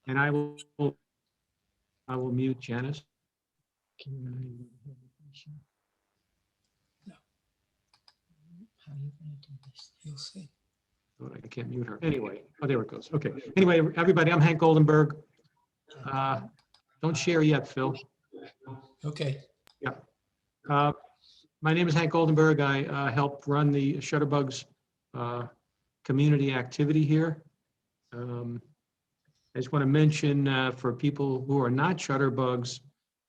And I will mute Janice. No. How are you going to do this? You'll see. Oh, I can't mute her. Anyway, oh, there it goes. Okay. Anyway, everybody, I'm Hank Goldenberg. Don't share yet, Phil. Okay. Yeah. My name is Hank Goldenberg. I help run the Shutterbugs community activity here. I just want to mention for people who are not Shutterbugs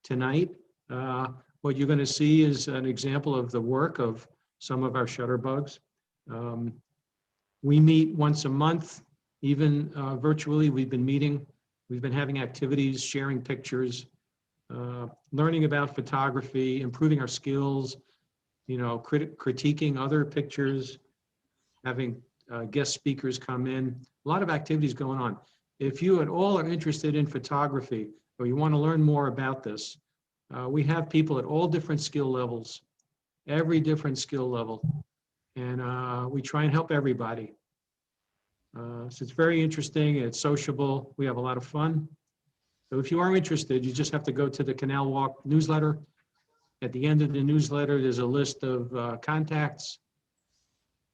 tonight, what you're going to see is an example of the work of some of our Shutterbugs. We meet once a month, even virtually. We've been meeting. We've been having activities, sharing pictures, learning about photography, improving our skills, you know, critiquing other pictures, having guest speakers come in. A lot of activities going on. If you at all are interested in photography or you want to learn more about this, we have people at all different skill levels, every different skill level, and we try and help everybody. So it's very interesting, it's sociable, we have a lot of fun. So if you are interested, you just have to go to the Canal Walk newsletter. At the end of the newsletter, there's a list of contacts.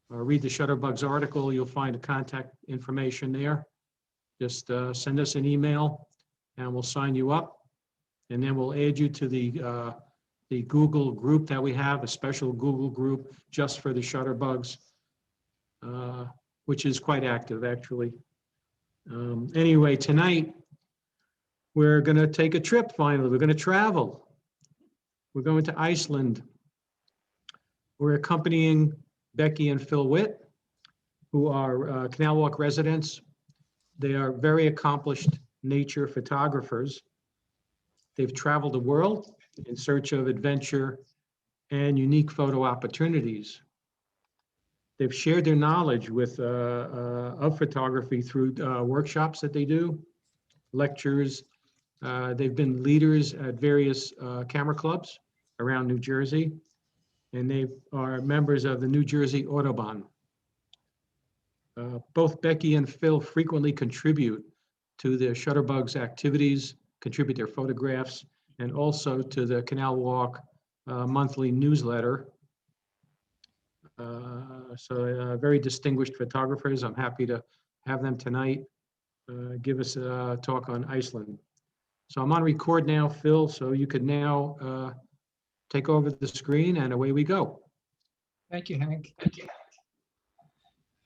Read the Shutterbugs article, you'll find the contact information there. Just send us an email and we'll sign you up. And then we'll add you to the Google group that we have, a special Google group just for the Shutterbugs, which is quite active actually. Anyway, tonight we're gonna take a trip finally. We're gonna travel. We're going to Iceland. We're accompanying Becky and Phil Witt, who are Canal Walk residents. They are very accomplished nature photographers. They've traveled the world in search of adventure and unique photo opportunities. They've shared their knowledge with of photography through workshops that they do, lectures. They've been leaders at various camera clubs around New Jersey, and they are members of the New Jersey Autobahn. Both Becky and Phil frequently contribute to the Shutterbugs activities, contribute their photographs, and also to the Canal Walk monthly newsletter. So very distinguished photographers. I'm happy to have them tonight give us a talk on Iceland. So I'm on record now, Phil, so you could now take over the screen and away we go. Thank you, Hank.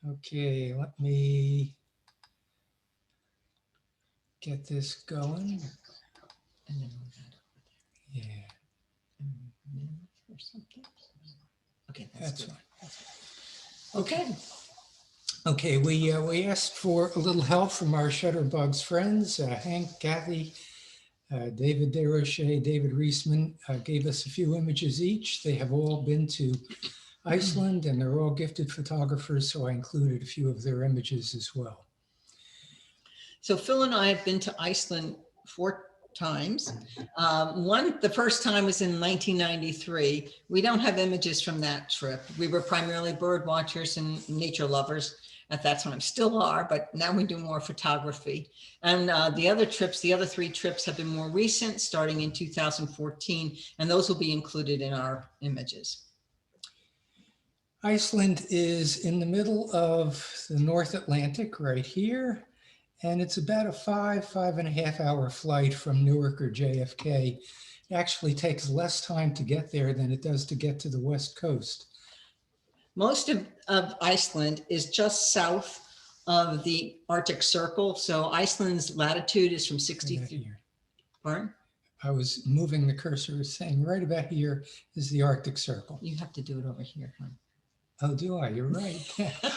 Okay, let me get this going. Yeah. Or something. Okay, That's good. fine. Okay. Okay, we asked for a little help from our Shutterbugs friends, Hank, Kathy, David DeRoche, David Reisman gave us a few images each. They have all been to Iceland and they're all gifted photographers, so I included a few of their images as well. So Phil and I have been to Iceland 4 times. The first time was in 1993. We don't have images from that trip. We were primarily bird watchers and nature lovers at that time, still are, but now we do more photography. And the other 3 trips have been more recent, starting in 2014, and those will be included in our images. Iceland is in the middle of the North Atlantic right here. And it's about a 5.5 hour flight from Newark or JFK. It actually takes less time to get there than it does to get to the West Coast. Most of Iceland is just south of the Arctic Circle. So Iceland's latitude is from 60. Pardon? I was moving the cursor, saying right about here is the Arctic Circle. You have to do it over here, huh? Oh, do I? You're right.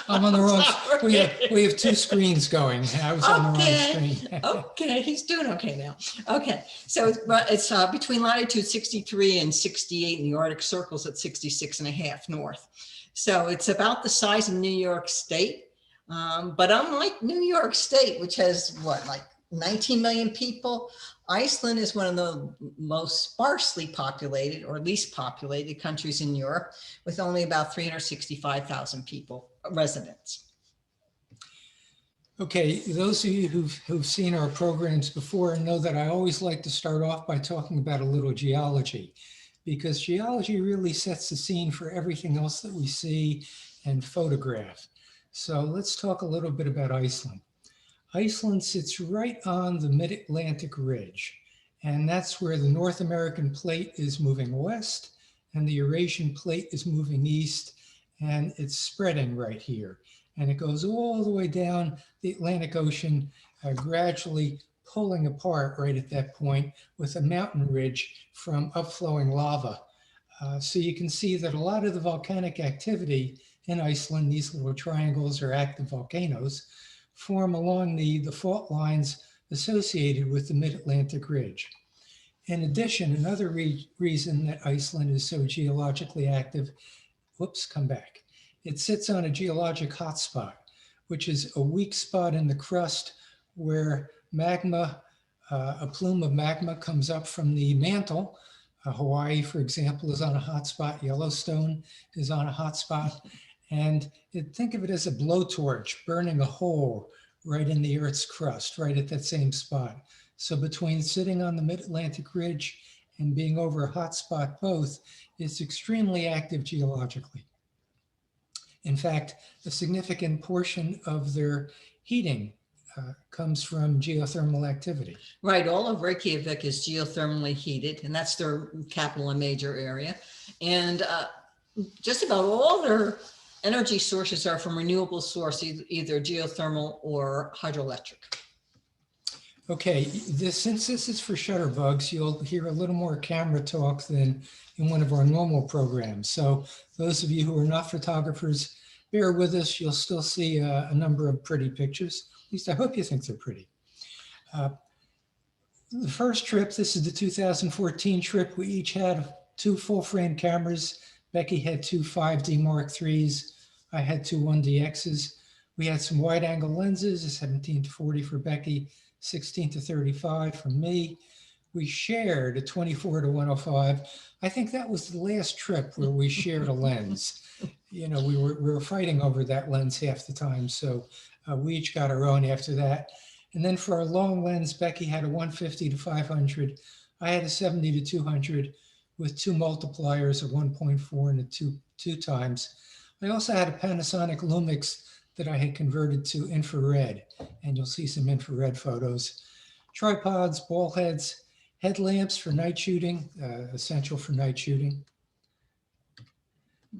I'm on the wrong. We have 2 screens going. I was on the wrong screen. Okay, he's doing okay now. Okay, so it's between latitude 63 and 68, and the Arctic Circle's at 66.5 north. So it's about the size of New York State. But unlike New York State, which has what, like 19 million people, Iceland is one of the most sparsely populated or least populated countries in Europe, with only about 365,000 people, residents. Okay, those of you who've seen our programs before know that I always like to start off by talking about a little geology, because geology really sets the scene for everything else that we see and photograph. So let's talk a little bit about Iceland. Iceland sits right on the mid-Atlantic ridge, and that's where the North American plate is moving west and the Eurasian plate is moving east, and it's spreading right here. And it goes all the way down the Atlantic Ocean, gradually pulling apart right at that point with a mountain ridge from upflowing lava. So you can see that a lot of the volcanic activity in Iceland, these little triangles are active volcanoes, form along the fault lines associated with the mid-Atlantic ridge. In addition, another reason that Iceland is so geologically active, it sits on a geologic hotspot, which is a weak spot in the crust where magma, a plume of magma comes up from the mantle. Hawaii, for example, is on a hotspot. Yellowstone is on a hotspot. And think of it as a blowtorch burning a hole right in the Earth's crust, right at that same spot. So between sitting on the mid-Atlantic ridge and being over a hotspot both, it's extremely active geologically. In fact, a significant portion of their heating comes from geothermal activity. Right, all of Reykjavik is geothermally heated, and that's their capital and major area. And just about all their energy sources are from renewable sources, either geothermal or hydroelectric. Okay, since this is for shutterbugs, you'll hear a little more camera talk than in one of our normal programs. So those of you who are not photographers, bear with us. You'll still see a number of pretty pictures. At least I hope you think they're pretty. The first trip, this is the 2014 trip. We each had 2 full frame cameras. Becky had 2 5D Mark IIIs. I had 2 1DXs. We had some wide angle lenses, a 17-40 for Becky, 16-35 for me. We shared a 24-105. I think that was the last trip where we shared a lens. You know, we were fighting over that lens half the time. So we each got our own after that. And then for our long lens, Becky had a 150-500. I had a 70-200 with 2 multipliers, a 1.4 and a 2 times. I also had a Panasonic Lumix that I had converted to infrared, and you'll see some infrared photos. Tripods, ball heads, headlamps for night shooting, essential for night shooting.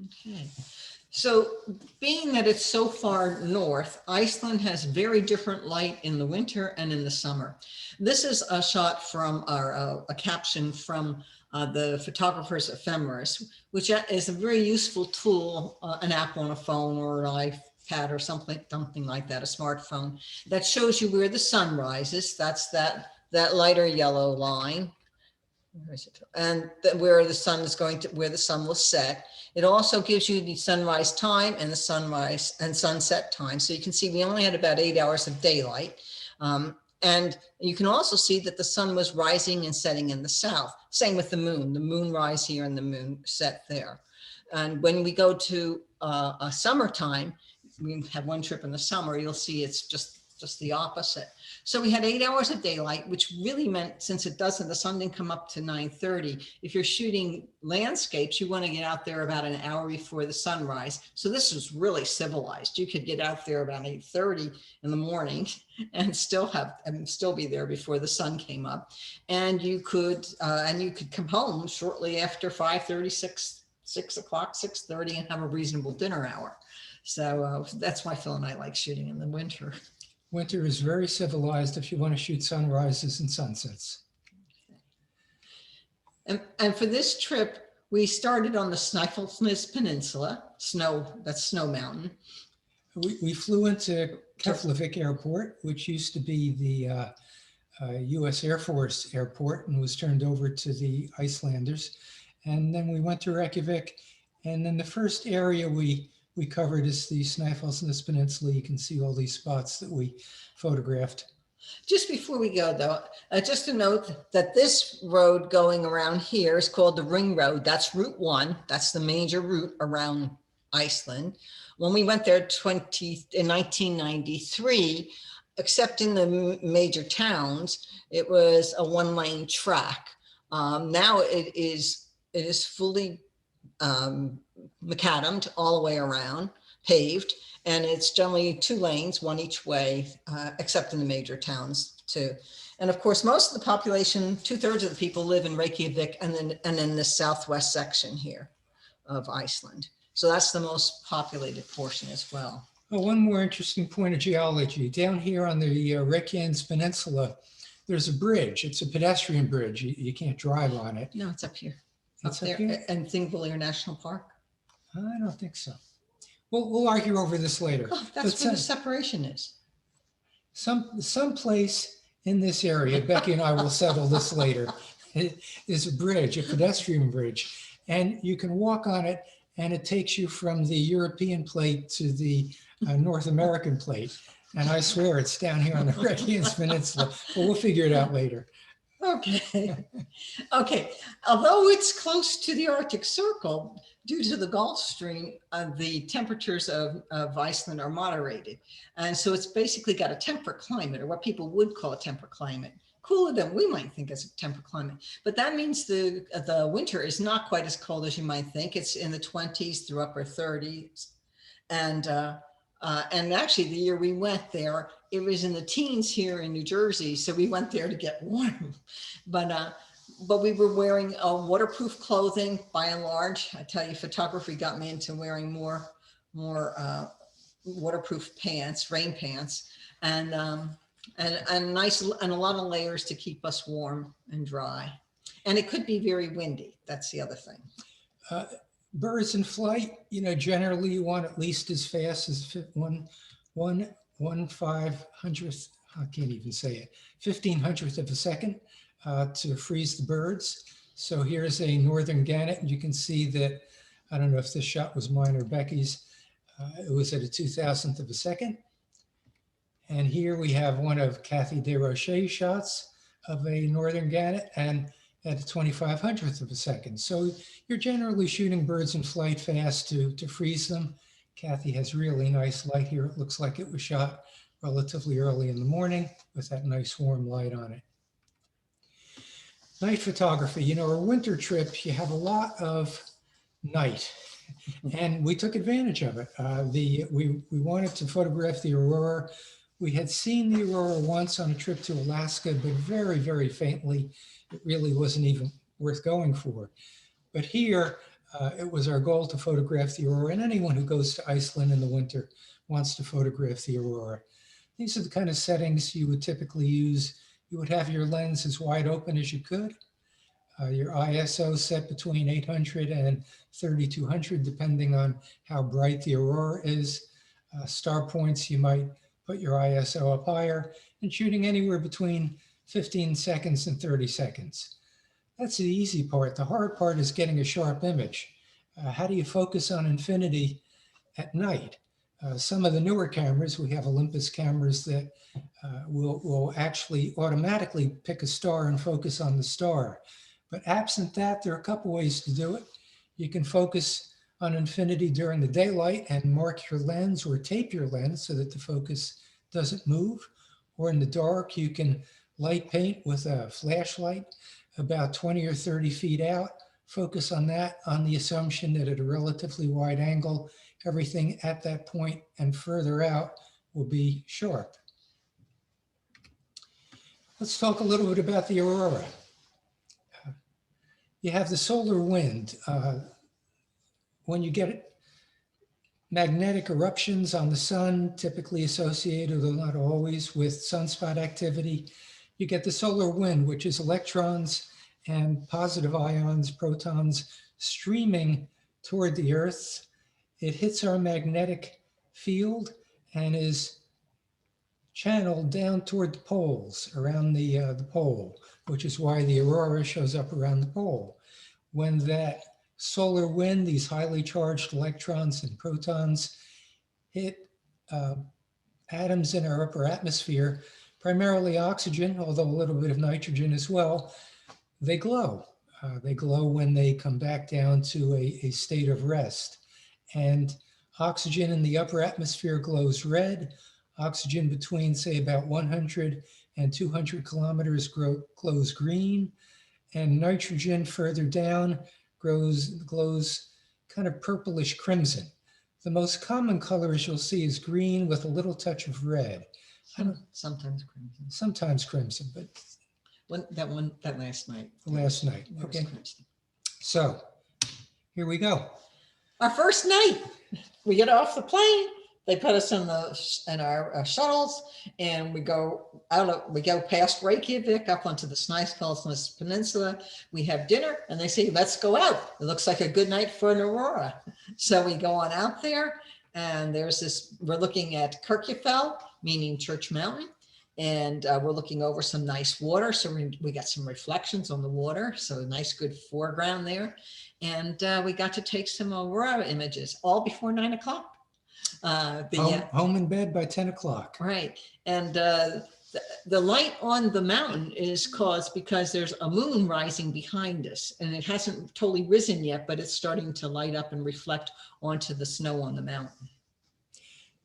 Okay. So being that it's so far north, Iceland has very different light in the winter and in the summer. This is a shot from a caption from the photographer's ephemeris, which is a very useful tool, an app on a phone or an iPad or something like that, a smartphone, that shows you where the sun rises. That's that lighter yellow line. And where the sun is where the sun will set. It also gives you the sunrise time and the sunrise and sunset time. So you can see we only had about 8 hours of daylight. And you can also see that the sun was rising and setting in the south. Same with the moon rise here and the moon set there. And when we go to a summertime, we have one trip in the summer, you'll see it's just the opposite. So we had 8 hours of daylight, which really meant, since the sun didn't come up to 9:30, if you're shooting landscapes, you want to get out there about an hour before the sunrise. So this was really civilized. You could get out there about 8:30 in the morning and still be there before the sun came up. And you could come home shortly after 5:30, 6 o'clock, 6:30, and have a reasonable dinner hour. So that's why Phil and I like shooting in the winter. Winter is very civilized if you want to shoot sunrises and sunsets. And for this trip, we started on the Snæfellsnes Peninsula, that's Snow Mountain. We flew into Keflavik Airport, which used to be the US Air Force airport and was turned over to the Icelanders. And then we went to Reykjavik. And then the first area we covered is the Snæfellsnes Peninsula. You can see all these spots that we photographed. Just before we go though, just to note that this road going around here is called the Ring Road. That's Route 1. That's the major route around Iceland. When we went there in 1993, except in the major towns, it was a one-lane track. Now it is fully macadamed all the way around, paved, and it's generally 2 lanes, one each way, except in the major towns too. And of course, most of the population, 2/3 of the people live in Reykjavik and in the southwest section here of Iceland. So that's the most populated portion as well. Well, one more interesting point of geology. Down here on the Reykjanes Peninsula, there's a bridge. It's a pedestrian bridge. You can't drive on it. No, it's up here. It's Up there here? in Thingvellir National Park. I don't think so. We'll argue over this later. Oh, that's But where the separation is. some place in this area, Becky and I will settle this later, is a bridge, a pedestrian bridge. And you can walk on it, and it takes you from the European plate to the North American plate. And I swear it's down here on the Reykjanes Peninsula, but we'll figure it out later. Okay. Okay. Although it's close to the Arctic Circle, due to the Gulf Stream, the temperatures of Iceland are moderated. And so it's basically got a temperate climate, or what people would call a temperate climate. Cooler than we might think as a temperate climate. But that means the winter is not quite as cold as you might think. It's in the 20s through upper 30s. And actually the year we went there, it was in the teens here in New Jersey. So we went there to get warm. But we were wearing waterproof clothing by and large. I tell you, photography got me into wearing more waterproof pants, rain pants, and nice, and a lot of layers to keep us warm and dry. And it could be very windy. That's the other thing. Birds in flight, generally you want at least as fast as 1/1500th of a second to freeze the birds. So here's a northern gannet, and you can see that, I don't know if this shot was mine or Becky's, it was at a 2,000th of a second. And here we have one of Kathy DeRoche's shots of a northern gannet, and at a 2,500th of a second. So you're generally shooting birds in flight fast to freeze them. Kathy has really nice light here. It looks like it was shot relatively early in the morning with that nice warm light on it. Night photography, our winter trips, you have a lot of night, and we took advantage of it. We wanted to photograph the aurora. We had seen the aurora once on a trip to Alaska, but very, very faintly. It really wasn't even worth going for. But here, it was our goal to photograph the aurora, and anyone who goes to Iceland in the winter wants to photograph the aurora. These are the kind of settings you would typically use. You would have your lens as wide open as you could. Your ISO set between 800 and 3200, depending on how bright the aurora is. Star points, you might put your ISO up higher, and shooting anywhere between 15 seconds and 30 seconds. That's the easy part. The hard part is getting a sharp image. How do you focus on infinity at night? Some of the newer cameras, we have Olympus cameras that will actually automatically pick a star and focus on the star. But absent that, there are a couple ways to do it. You can focus on infinity during the daylight and mark your lens or tape your lens so that the focus doesn't move. Or in the dark, you can light paint with a flashlight about 20 or 30 feet out. Focus on that on the assumption that at a relatively wide angle, everything at that point and further out will be sharp. Let's talk a little bit about the aurora. You have the solar wind. When you get magnetic eruptions on the sun, typically associated, though not always, with sunspot activity, you get the solar wind, which is electrons and positive ions, protons, streaming toward the Earth. It hits our magnetic field and is channeled down toward the poles, around the pole, which is why the aurora shows up around the pole. When that solar wind, these highly charged electrons and protons, hit atoms in our upper atmosphere, primarily oxygen, although a little bit of nitrogen as well, they glow. They glow when they come back down to a state of rest. And oxygen in the upper atmosphere glows red. Oxygen between, say, about 100 and 200 kilometers glows green, and nitrogen further down glows kind of purplish crimson. The most common colors you'll see is green with a little touch of red. Sometimes crimson. Sometimes crimson, but That last night. last night. There was Okay, crimson. so here we go. Our first night, we get off the plane. They put us in our shuttles, and we go past Reykjavik up onto the Snæfellsnes Peninsula. We have dinner, and they say, "Let's go out. It looks like a good night for an aurora." So we go on out there, and we're looking at Kirkjufell, meaning Church Mountain, and we're looking over some nice water. So we got some reflections on the water, so a nice good foreground there. And we got to take some aurora images all before 9 o'clock. Home in bed by 10 o'clock. Right. And the light on the mountain is caused because there's a moon rising behind us, and it hasn't totally risen yet, but it's starting to light up and reflect onto the snow on the mountain.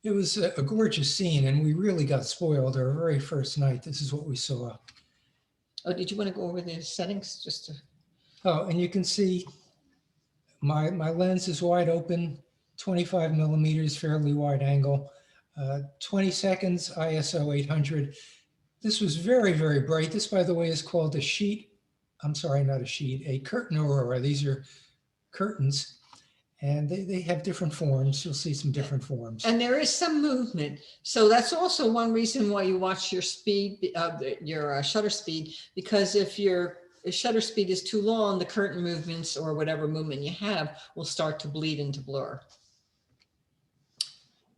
It was a gorgeous scene, and we really got spoiled our very first night. This is what we saw. Oh, did you want to go over the settings just to? Oh, and you can see my lens is wide open, 25 millimeters, fairly wide angle, 20 seconds, ISO 800. This was very, very bright. This, by the way, is called a curtain aurora. These are curtains, and they have different forms. You'll see some different forms. And there is some movement. So that's also one reason why you watch your speed, your shutter speed, because if your shutter speed is too long, the curtain movements or whatever movement you have will start to bleed into blur.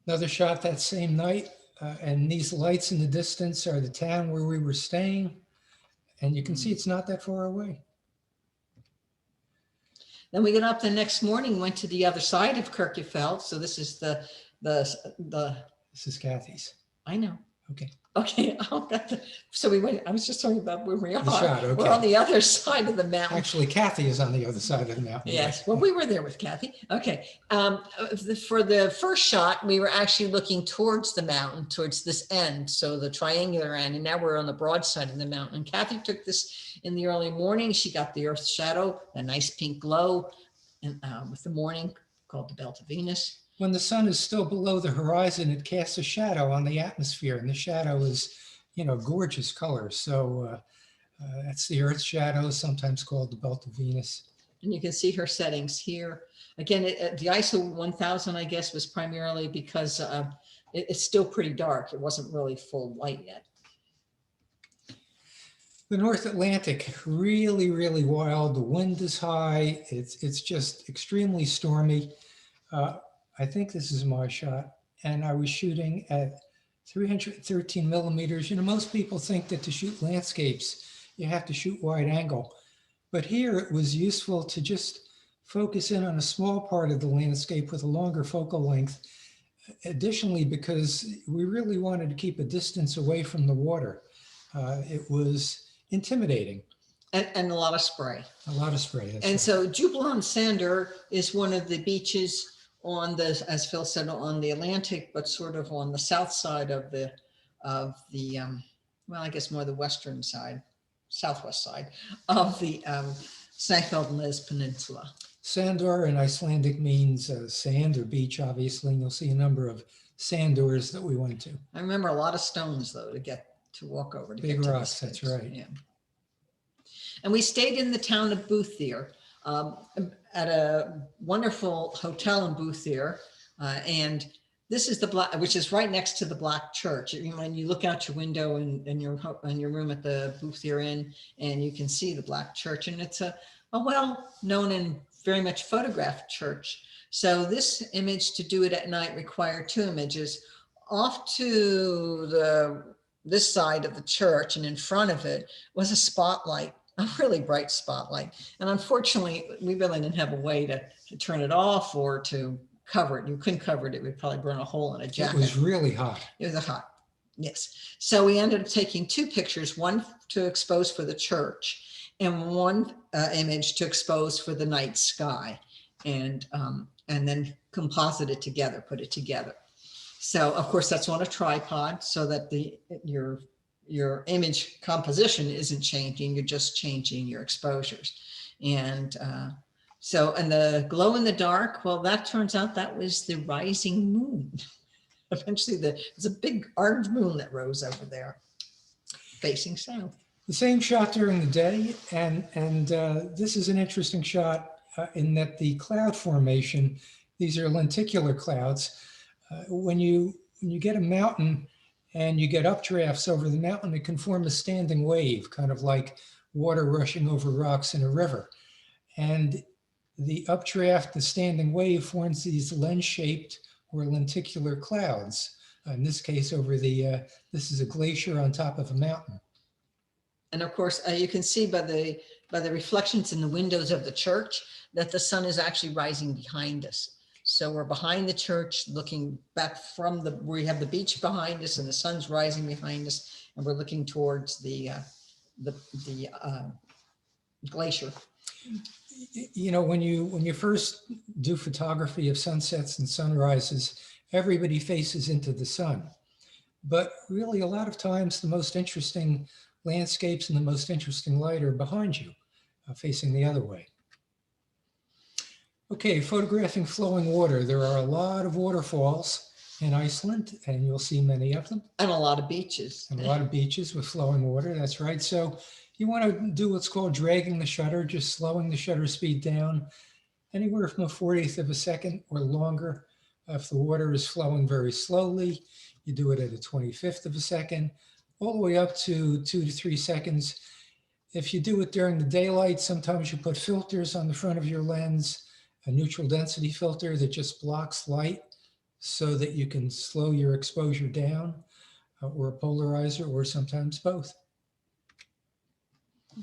Another shot that same night, and these lights in the distance are the town where we were staying, and you can see it's not that far away. Then we got up the next morning, went to the other side of Kirkjufell. So this is the. This is Kathy's. I know. Okay. Okay. So we went. I was just talking about where we are. The shot, okay. We're on the other side of the mountain. Actually, Kathy is on the other side of the mountain. Yes. Well, we were there with Kathy. Okay. For the first shot, we were actually looking towards the mountain, towards this end. So the triangular end. And now we're on the broad side of the mountain. And Kathy took this in the early morning. She got the Earth's shadow, a nice pink glow, and with the morning, called the Belt of Venus. When the sun is still below the horizon, it casts a shadow on the atmosphere, and the shadow is, gorgeous color. So that's the Earth's shadow, sometimes called the Belt of Venus. And you can see her settings here. Again, the ISO 1000, I guess, was primarily because it's still pretty dark. It wasn't really full light yet. The North Atlantic, really, really wild. The wind is high. It's just extremely stormy. I think this is my shot, and I was shooting at 313 millimeters. Most people think that to shoot landscapes, you have to shoot wide angle. But here it was useful to just focus in on a small part of the landscape with a longer focal length. Additionally, because we really wanted to keep a distance away from the water. It was intimidating. And a lot of spray. A lot of spray. And right. so Jubilant Sander is one of the beaches on the, as Phil said, on the Atlantic, but sort of on the south side of the well, I guess more the western side, southwest side of the Snæfellsnes Peninsula. Sandor in Icelandic means sand or beach, obviously, and you'll see a number of sandors that we went to. I remember a lot of stones, though, to walk over. To Big get rocks, to that's right. Yeah. And we stayed in the town of Boothir at a wonderful hotel in Boothir, and this is the black, which is right next to the Black Church. When you look out your window in your room at the Boothir Inn, and you can see the Black Church, and it's a well-known and very much photographed church. So this image, to do it at night, required two images. Off to this side of the church and in front of it was a spotlight, a really bright spotlight. And unfortunately, we really didn't have a way to turn it off or to cover it. You couldn't cover it. It would probably burn a hole in a jacket. It was really hot. It was hot, yes. So we ended up taking two pictures, one to expose for the church and one image to expose for the night sky, and then composite it together, put it together. So of course that's on a tripod so that your image composition isn't changing, you're just changing your exposures. And and the glow in the dark, well, that turns out that was the rising moon. Eventually there's a big orange moon that rose over there facing south. The same shot during the day, and this is an interesting shot in that the cloud formation, these are lenticular clouds. When you get a mountain and you get updrafts over the mountain, it can form a standing wave, kind of like water rushing over rocks in a river. And the updraft, the standing wave, forms these lens-shaped or lenticular clouds. In this case, this is a glacier on top of a mountain. And of course, you can see by the reflections in the windows of the church that the sun is actually rising behind us. So we're behind the church, looking back from we have the beach behind us, and the sun's rising behind us, and we're looking towards the glacier. You know, when you first do photography of sunsets and sunrises, everybody faces into the sun. But really, a lot of times, the most interesting landscapes and the most interesting light are behind you, facing the other way. Okay, photographing flowing water. There are a lot of waterfalls in Iceland, and you'll see many of them. And a lot of beaches. And a lot of beaches with flowing water, that's right. So you want to do what's called dragging the shutter, just slowing the shutter speed down anywhere from a 40th of a second or longer. If the water is flowing very slowly, you do it at a 25th of a second, all the way up to 2 to 3 seconds. If you do it during the daylight, sometimes you put filters on the front of your lens, a neutral density filter that just blocks light so that you can slow your exposure down, or a polarizer, or sometimes both.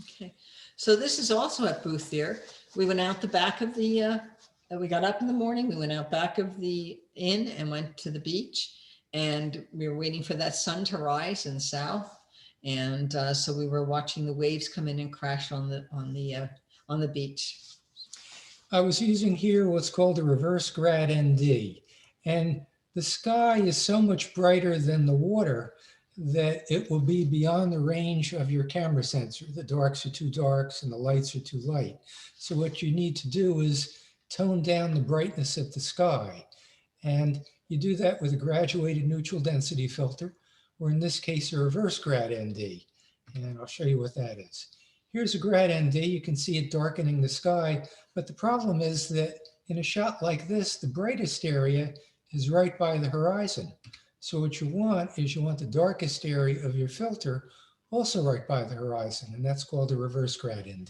Okay, so this is also at Booth there. We went out the back of we got up in the morning, we went out back of the inn and went to the beach, and we were waiting for that sun to rise in the south. And so we were watching the waves come in and crash on the beach. I was using here what's called a reverse grad ND, and the sky is so much brighter than the water that it will be beyond the range of your camera sensor. The darks are too darks and the lights are too light. So what you need to do is tone down the brightness of the sky. And you do that with a graduated neutral density filter, or in this case, a reverse grad ND. And I'll show you what that is. Here's a grad ND. You can see it darkening the sky, but the problem is that in a shot like this, the brightest area is right by the horizon. So what you want is the darkest area of your filter also right by the horizon, and that's called a reverse grad ND.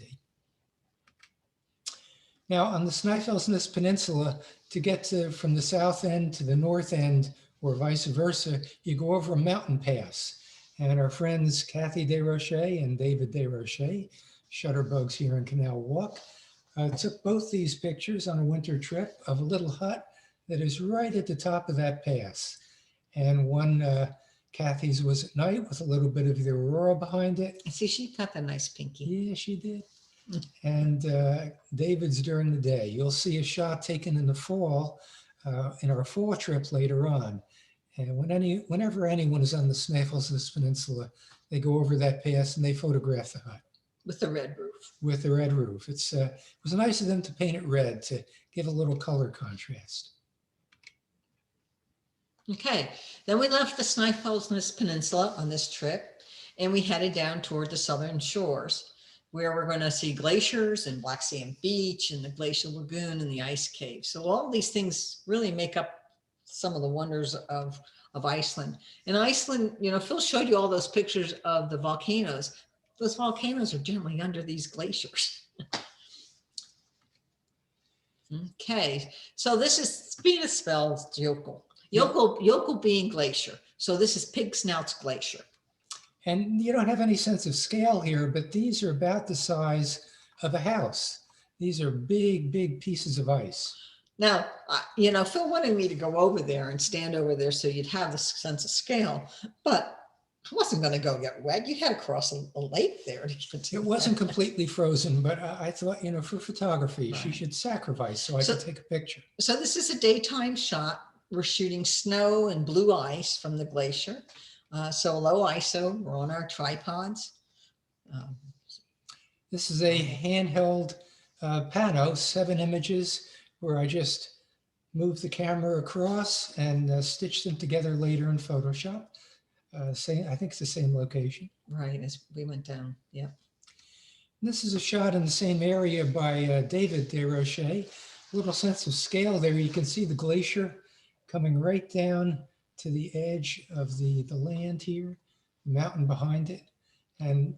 Now on the Snæfellsnes Peninsula, to get from the south end to the north end, or vice versa, you go over a mountain pass. And our friends Kathy Desrochers and David Desrochers, shutterbugs here in Canal Walk, took both these pictures on a winter trip of a little hut that is right at the top of that pass. And one, Kathy's, was at night with a little bit of the aurora behind it. See, she got a nice pinky. Yeah, she did. And David's during the day. You'll see a shot taken in the fall, in our fall trip later on. And whenever anyone is on the Snæfellsnes Peninsula, they go over that pass and they photograph the hut. With the red roof. With the red roof. It was nice of them to paint it red to give a little color contrast. Okay, then we left the Snæfellsnes Peninsula on this trip, and we headed down toward the southern shores, where we're going to see glaciers and Black Sand Beach and the Glacial Lagoon and the ice cave. So all these things really make up some of the wonders of Iceland. In Iceland, you know, Phil showed you all those pictures of the volcanoes. Those volcanoes are generally under these glaciers. Okay, so this is Spinnesfellsjökull. Jökull being glacier. So this is Pig Snouts Glacier. And you don't have any sense of scale here, but these are about the size of a house. These are big, big pieces of ice. Now, you know, Phil wanted me to go over there and stand over there so you'd have the sense of scale, but I wasn't going to go get wet. You had to cross a lake there to get to it. Wasn't completely frozen, but I thought, you know, for photography, right, she should sacrifice so I could take a picture. So this is a daytime shot we're shooting snow and blue ice from the glacier. So low ISO, we're on our tripods. This is a handheld pano, 7 images, where I just move the camera across and stitch them together later in Photoshop. I think it's the same location. Right, as we went down, yeah. This is a shot in the same area by David Desrochers. A little sense of scale there. You can see the glacier coming right down to the edge of the land here, the mountain behind it. And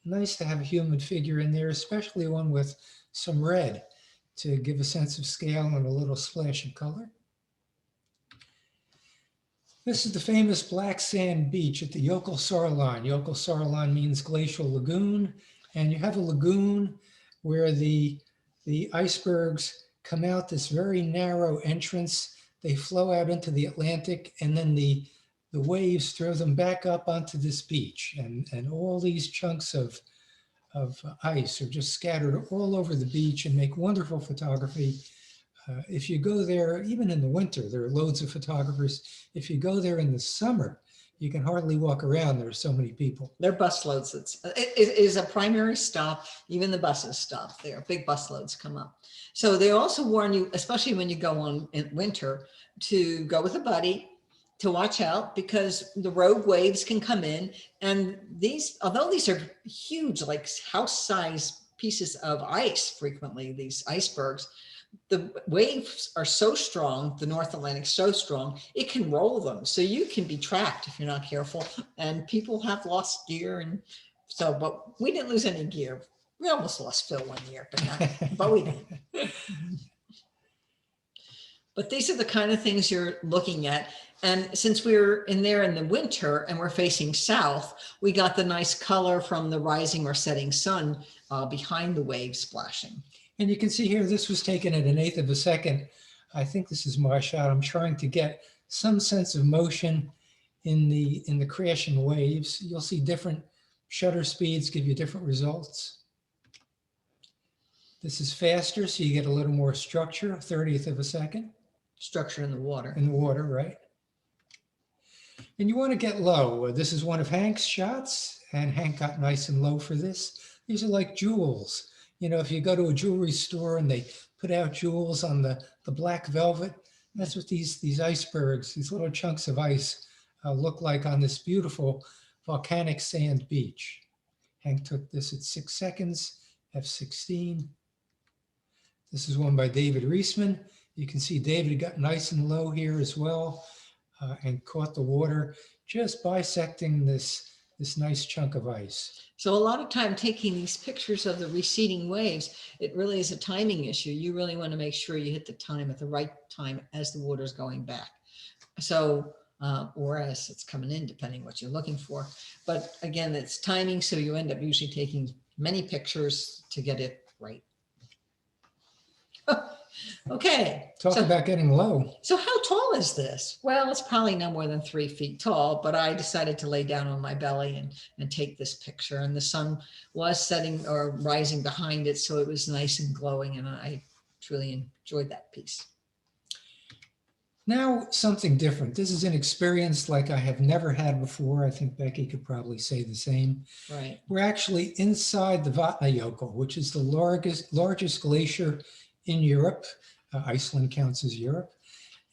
nice to have a human figure in there, especially one with some red to give a sense of scale and a little splash of color. This is the famous black sand beach at the Jokul Saarland. Jokul Saarland means glacial lagoon. And you have a lagoon where the icebergs come out this very narrow entrance. They flow out into the Atlantic, and then the waves throw them back up onto this beach. And all these chunks of ice are just scattered all over the beach and make wonderful photography. If you go there, even in the winter, there are loads of photographers. If you go there in the summer, you can hardly walk around. There are so many people. They're bus loads. It is a primary stop. Even the buses stop there. Big bus loads come up. So they also warn you, especially when you go on in winter, to go with a buddy, to watch out, because the rogue waves can come in. And these, although these are huge, like house-sized pieces of ice, frequently these icebergs, the waves are so strong, the North Atlantic so strong, it can roll them. So you can be trapped if you're not careful, and people have lost gear. And so, but we didn't lose any gear. We almost lost Phil one year, but we didn't. But these are the kind of things you're looking at. And since we're in there in the winter and we're facing south, we got the nice color from the rising or setting sun behind the waves splashing. And you can see here, this was taken at 1/8 of a second. I think this is my shot. I'm trying to get some sense of motion in the crashing waves. You'll see different shutter speeds give you different results. This is faster, so you get a little more structure, 1/30th of a second. Structure in the water. In the water, right? And you want to get low. This is one of Hank's shots, and Hank got nice and low for this. These are like jewels. You know, if you go to a jewelry store and they put out jewels on the black velvet, that's what these icebergs, these little chunks of ice look like on this beautiful volcanic sand beach. Hank took this at 6 seconds, f/16. This is one by David Reisman. You can see David got nice and low here as well and caught the water, just bisecting this nice chunk of ice. So a lot of time taking these pictures of the receding waves, it really is a timing issue. You really want to make sure you hit the time at the right time as the water's going back. So, or as it's coming in, depending what you're looking for. But again, it's timing. So you end up usually taking many pictures to get it right. Okay. Talk about getting low. So how tall is this? Well, it's probably no more than 3 feet tall, but I decided to lay down on my belly and take this picture. And the sun was setting or rising behind it, so it was nice and glowing, and I truly enjoyed that piece. Now, something different. This is an experience like I have never had before. I think Becky could probably say the same. Right. We're actually inside the Vatnajökull, which is the largest glacier in Europe. Iceland counts as Europe.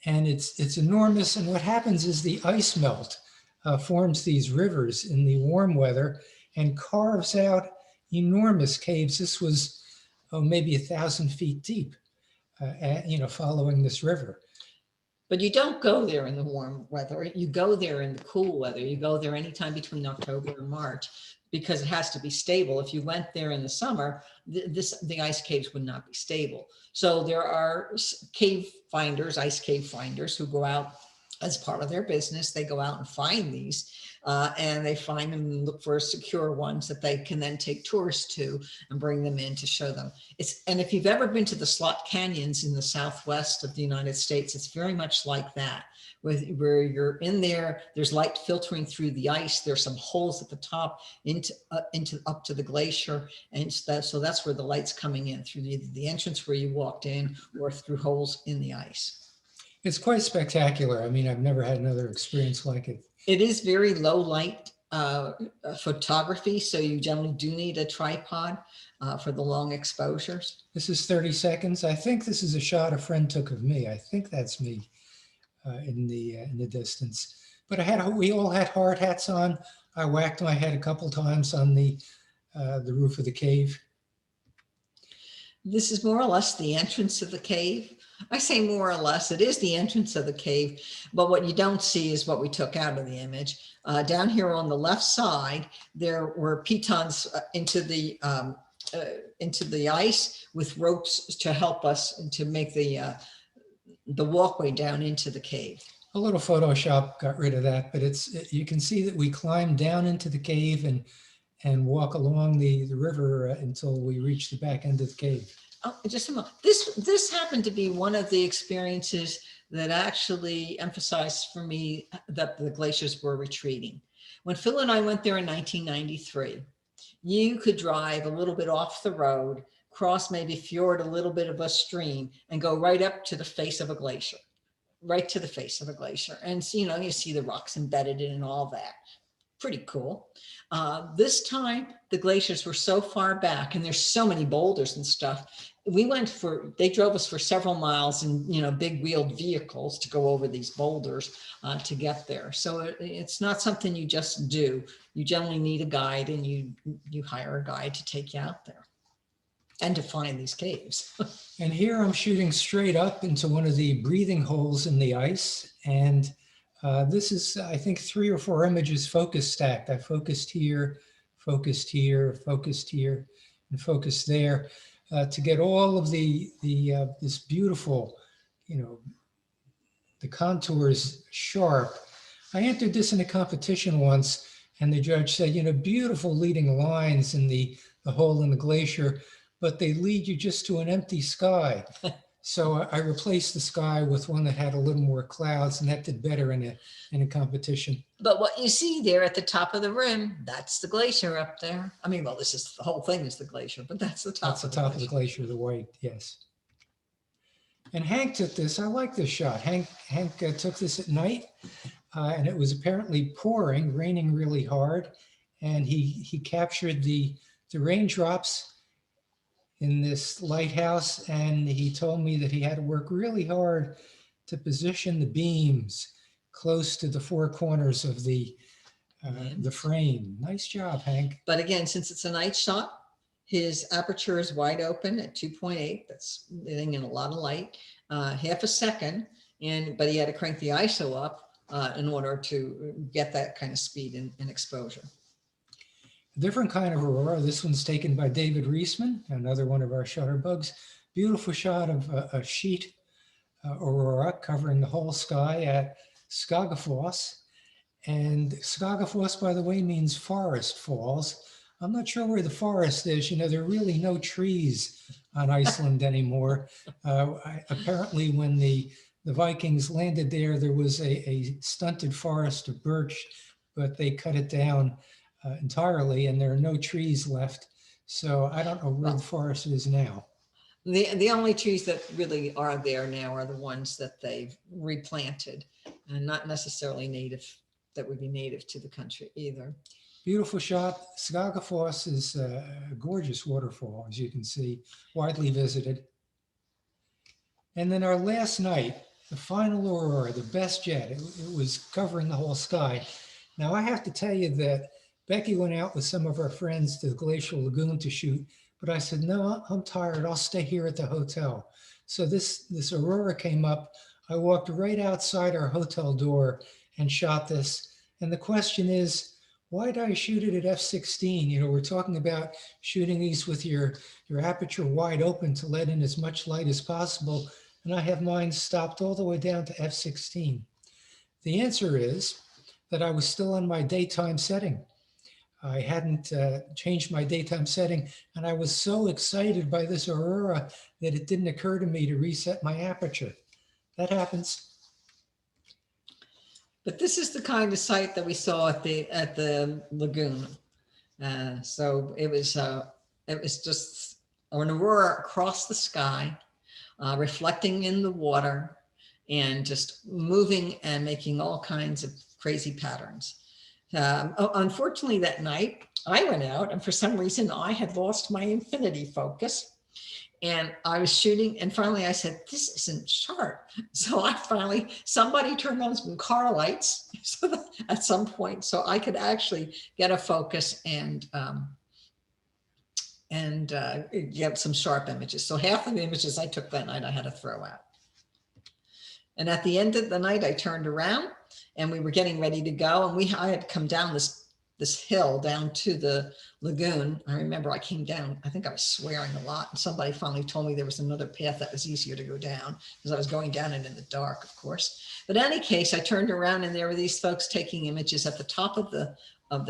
And it's enormous. And what happens is the ice melt forms these rivers in the warm weather and carves out enormous caves. This was maybe 1,000 feet deep, following this river. But you don't go there in the warm weather. You go there in the cool weather. You go there anytime between October and March, because it has to be stable. If you went there in the summer, the ice caves would not be stable. So there are cave finders, ice cave finders, who go out as part of their business. They go out and find these, and they find them and look for secure ones that they can then take tourists to and bring them in to show them. And if you've ever been to the Slot Canyons in the southwest of the United States, it's very much like that, where you're in there, there's light filtering through the ice. There's some holes at the top up to the glacier. And so that's where the light's coming in, through the entrance where you walked in or through holes in the ice. It's quite spectacular. I mean, I've never had another experience like it. It is very low light photography, so you generally do need a tripod for the long exposures. This is 30 seconds. I think this is a shot a friend took of me. I think that's me in the distance. But we all had hard hats on. I whacked my head a couple times on the roof of the cave. This is more or less the entrance of the cave. I say more or less, it is the entrance of the cave, but what you don't see is what we took out of the image. Down here on the left side, there were pitons into the ice with ropes to help us to make the walkway down into the cave. A little Photoshop got rid of that, but you can see that we climbed down into the cave and walk along the river until we reach the back end of the cave. Oh, just a moment. This happened to be one of the experiences that actually emphasized for me that the glaciers were retreating. When Phil and I went there in 1993, you could drive a little bit off the road, cross maybe fjord a little bit of a stream, and go right up to the face of a glacier, right to the face of a glacier. And so, you see the rocks embedded in and all that. Pretty cool. This time, the glaciers were so far back, and there's so many boulders and stuff. They drove us for several miles in, big wheeled vehicles to go over these boulders to get there. So it's not something you just do. You generally need a guide, and you hire a guide to take you out there and to find these caves. And here I'm shooting straight up into one of the breathing holes in the ice. And this is, I think, 3 or 4 images focus stacked. I focused here, focused here, focused here, and focused there to get all of this beautiful, the contours sharp. I entered this in a competition once, and the judge said, beautiful leading lines in the hole in the glacier, but they lead you just to an empty sky. So I replaced the sky with one that had a little more clouds, and that did better in a competition. But what you see there at the top of the rim, that's the glacier up there. I mean, well, the whole thing is the glacier, but that's the top. That's the top of the glacier, the white, yes. And Hank took this. I like this shot. Hank took this at night, and it was apparently raining really hard, and he captured the raindrops in this lighthouse, and he told me that he had to work really hard to position the beams close to the 4 corners of the frame. Nice job, Hank. But again, since it's a night shot, his aperture is wide open at 2.8. That's letting in a lot of light, half a second, but he had to crank the ISO up in order to get that kind of speed and exposure. A different kind of aurora. This one's taken by David Reisman, another one of our shutterbugs. Beautiful shot of a sheet aurora covering the whole sky at Skogafoss. And Skogafoss, by the way, means forest falls. I'm not sure where the forest is. There are really no trees on Iceland anymore. Apparently, when the Vikings landed there, there was a stunted forest of birch, but they cut it down entirely, and there are no trees left. So I don't know where the forest is now. The only trees that really are there now are the ones that they've replanted, and not necessarily native, that would be native to the country either. Beautiful shot. Skogafoss is a gorgeous waterfall, as you can see, widely visited. And then our last night, the final aurora, the best yet, it was covering the whole sky. Now I have to tell you that Becky went out with some of our friends to the Glacial Lagoon to shoot, but I said, no, I'm tired. I'll stay here at the hotel. So this aurora came up. I walked right outside our hotel door and shot this. And the question is, why did I shoot it at f/16? We're talking about shooting these with your aperture wide open to let in as much light as possible. And I have mine stopped all the way down to f/16. The answer is that I was still on my daytime setting. I hadn't changed my daytime setting, and I was so excited by this aurora that it didn't occur to me to reset my aperture. That happens. But this is the kind of sight that we saw at the lagoon. So it was just an aurora across the sky, reflecting in the water, and just moving and making all kinds of crazy patterns. Unfortunately, that night I went out, and for some reason I had lost my infinity focus, and I was shooting, and finally I said, this isn't sharp. So somebody turned on some car lights so that at some point, so I could actually get a focus and get some sharp images. So half of the images I took that night I had to throw out. And at the end of the night, I turned around and we were getting ready to go. And I had come down this hill down to the lagoon. I remember I came down, I think I was swearing a lot. And somebody finally told me there was another path that was easier to go down because I was going down it in the dark, of course. But in any case, I turned around and there were these folks taking images at the top of the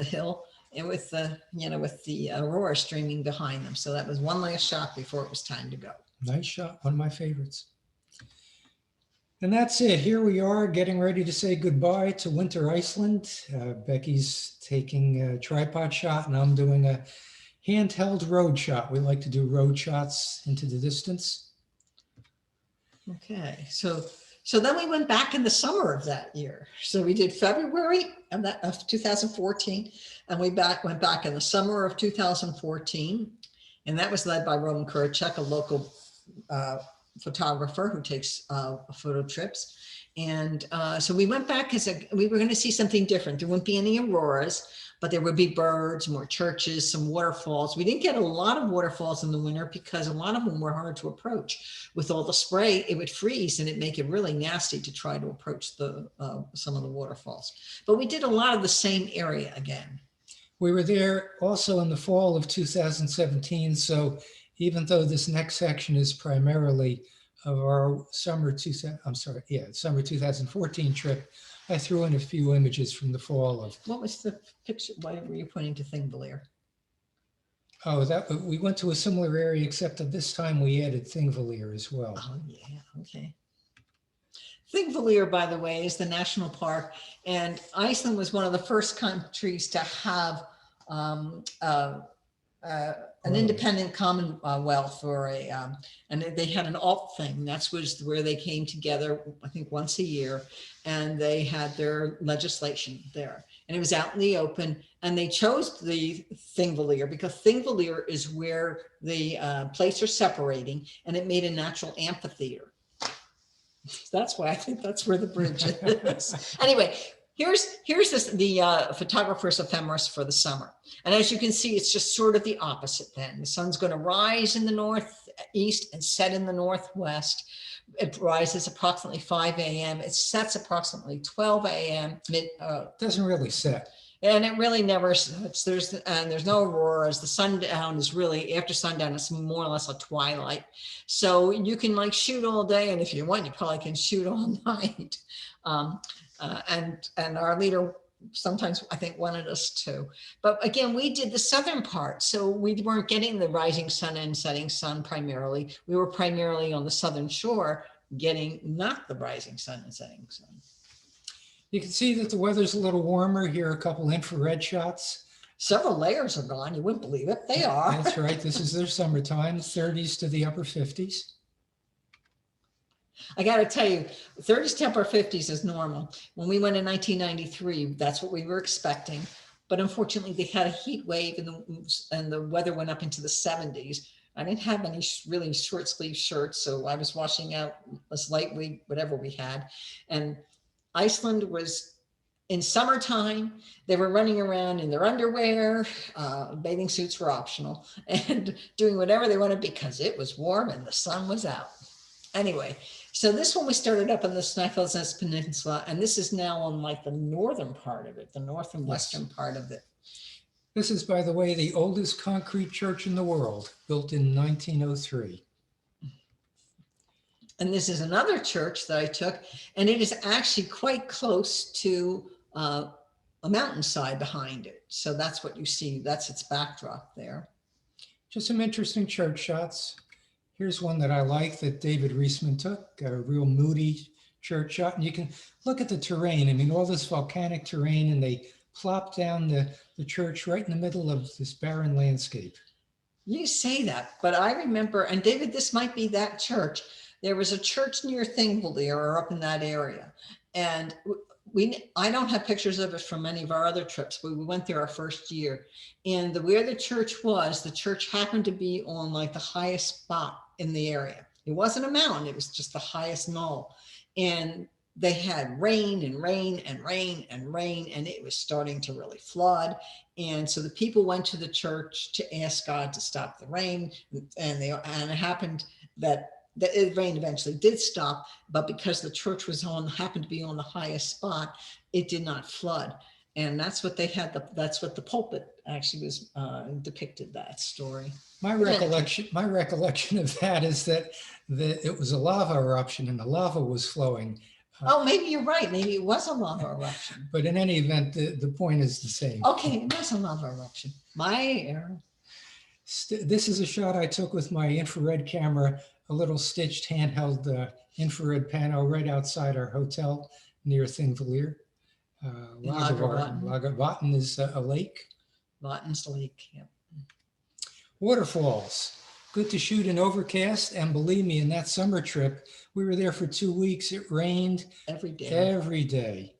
hill, and with the aurora streaming behind them. So that was one last shot before it was time to go. Nice shot, one of my favorites. And that's it. Here we are getting ready to say goodbye to winter Iceland. Becky's taking a tripod shot and I'm doing a handheld road shot. We like to do road shots into the distance. Okay, so then we went back in the summer of that year. So we did February of 2014, and we went back in the summer of 2014, and that was led by Roman Kuracek, a local photographer who takes photo trips. And so we went back we were going to see something different. There wouldn't be any auroras, but there would be birds, more churches, some waterfalls. We didn't get a lot of waterfalls in the winter because a lot of them were hard to approach. With all the spray, it would freeze and it'd make it really nasty to try to approach some of the waterfalls. But we did a lot of the same area again. We were there also in the fall of 2017. So even though this next section is primarily of our summer 2014 trip, I threw in a few images from the fall of. What was the picture? Why were you pointing to Thingvellir? Oh, we went to a similar area, except that this time we added Thingvellir as well. Oh yeah, okay. Thingvellir, by the way, is the national park, and Iceland was one of the first countries to have an independent commonwealth, and they had an alt thing. Was where they came together, I think once a year, and they had their legislation there. And it was out in the open, and they chose the Thingvellir because Thingvellir is where the plates are separating, and it made a natural amphitheater. That's why I think that's where the bridge is. Anyway, here's the photographer's ephemeris for the summer. And as you can see, it's just sort of the opposite then. The sun's going to rise in the northeast and set in the northwest. It rises approximately 5 a.m. It sets approximately 12 a.m. Doesn't really set. And it really never sets. There's no auroras. The sundown is really, after sundown, it's more or less a twilight. So you can like shoot all day. And if you want, you probably can shoot all night. And our leader sometimes, I think, wanted us to. But again, we did the southern part. So we weren't getting the rising sun and setting sun primarily. We were primarily on the southern shore getting not the rising sun and setting sun. You can see that the weather's a little warmer. Here are a couple infrared shots. Several layers are gone. You wouldn't believe it. They are. That's right. This is their summertime, 30s to the upper 50s. I got to tell you, 30s to upper 50s is normal. When we went in 1993, that's what we were expecting. But unfortunately, they had a heat wave and the weather went up into the 70s. I didn't have any really short sleeve shirts, so I was washing out as lightweight, whatever we had. And Iceland was in summertime. They were running around in their underwear. Bathing suits were optional and doing whatever they wanted because it was warm and the sun was out. Anyway, so this one we started up on the Snæfellsnes Peninsula, and this is now on like the northern part of it, the north and western part of it. This is, by the way, the oldest concrete church in the world, built in 1903. And this is another church that I took, and it is actually quite close to a mountainside behind it. So that's what you see. That's its backdrop there. Just some interesting church shots. Here's one that I like that David Reisman took, a real moody church shot. And you can look at the terrain. I mean, all this volcanic terrain, and they plop down the church right in the middle of this barren landscape. You say that, but I remember, and David, this might be that church. There was a church near Thingvellir or up in that area. And I don't have pictures of it from any of our other trips, but we went there our first year. And where the church was, the church happened to be on like the highest spot in the area. It wasn't a mountain, it was just the highest knoll. And they had rain and rain and rain and rain, and it was starting to really flood. And so the people went to the church to ask God to stop the rain. And it happened that the rain eventually did stop, but because the church happened to be on the highest spot, it did not flood. And that's what they had. That's what the pulpit actually was depicted that story. My recollection of that is that it was a lava eruption and the lava was flowing. Oh, maybe you're right. Maybe it was a lava eruption. But in any event, the point is the same. Okay, it was a lava eruption. My error. This is a shot I took with my infrared camera, a little stitched handheld infrared panel right outside our hotel near Thingvellir. Lagervatn is a lake. Vatn's lake, yeah. Waterfalls. Good to shoot in overcast, and believe me, in that summer trip, we were there for 2 weeks. It rained every day. Every day.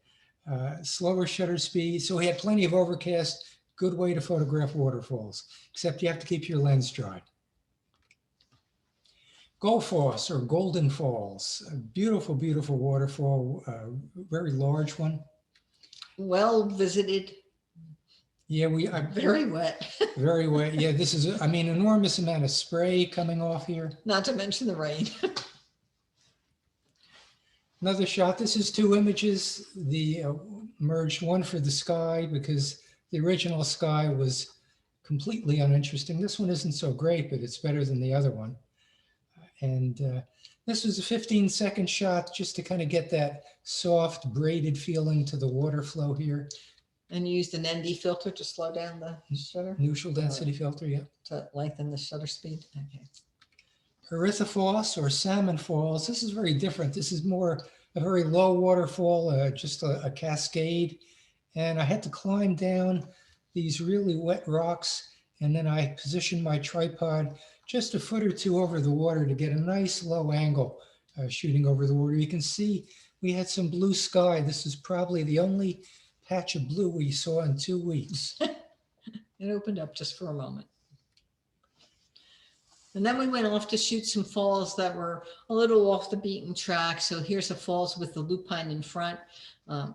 Slower shutter speed, so we had plenty of overcast. Good way to photograph waterfalls, except you have to keep your lens dry. Gullfoss or Golden Falls, a beautiful, beautiful waterfall, very large one. Well visited. Yeah, very wet. Very wet. Yeah, this is, enormous amount of spray coming off here. Not to mention the rain. Another shot. This is 2 images. The merged one for the sky because the original sky was completely uninteresting. This one isn't so great, but it's better than the other one. And this was a 15-second shot just to kind of get that soft braided feeling to the water flow here. And you used an ND filter to slow down the shutter? Neutral density filter, yeah. To lengthen the shutter speed? Okay. Erythofoss or Salmon Falls. This is very different. This is more a very low waterfall, just a cascade. And I had to climb down these really wet rocks. And then I positioned my tripod just a foot or 2 over the water to get a nice low angle shooting over the water. You can see we had some blue sky. This is probably the only patch of blue we saw in 2 weeks. It opened up just for a moment. And then we went off to shoot some falls that were a little off the beaten track. So here's the falls with the lupine in front.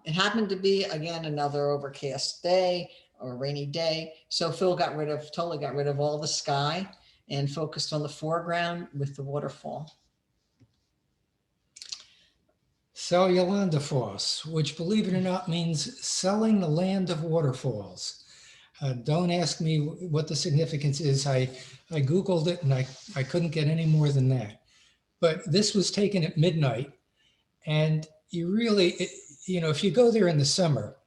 It happened to be, again, another overcast day or rainy day. So Phil totally got rid of all the sky and focused on the foreground with the waterfall. Sell Yolandafoss, which, believe it or not, means selling the land of waterfalls. Don't ask me what the significance is. I Googled it and I couldn't get any more than that. But this was taken at midnight. And you really, if you go there in the summer,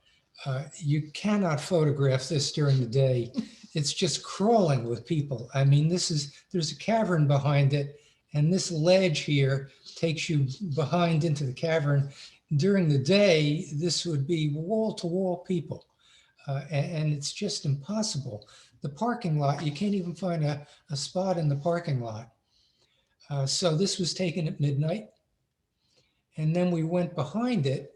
you cannot photograph this during the day. It's just crawling with people. There's a cavern behind it. And this ledge here takes you behind into the cavern. During the day, this would be wall-to-wall people. And it's just impossible. The parking lot, you can't even find a spot in the parking lot. So this was taken at midnight. And then we went behind it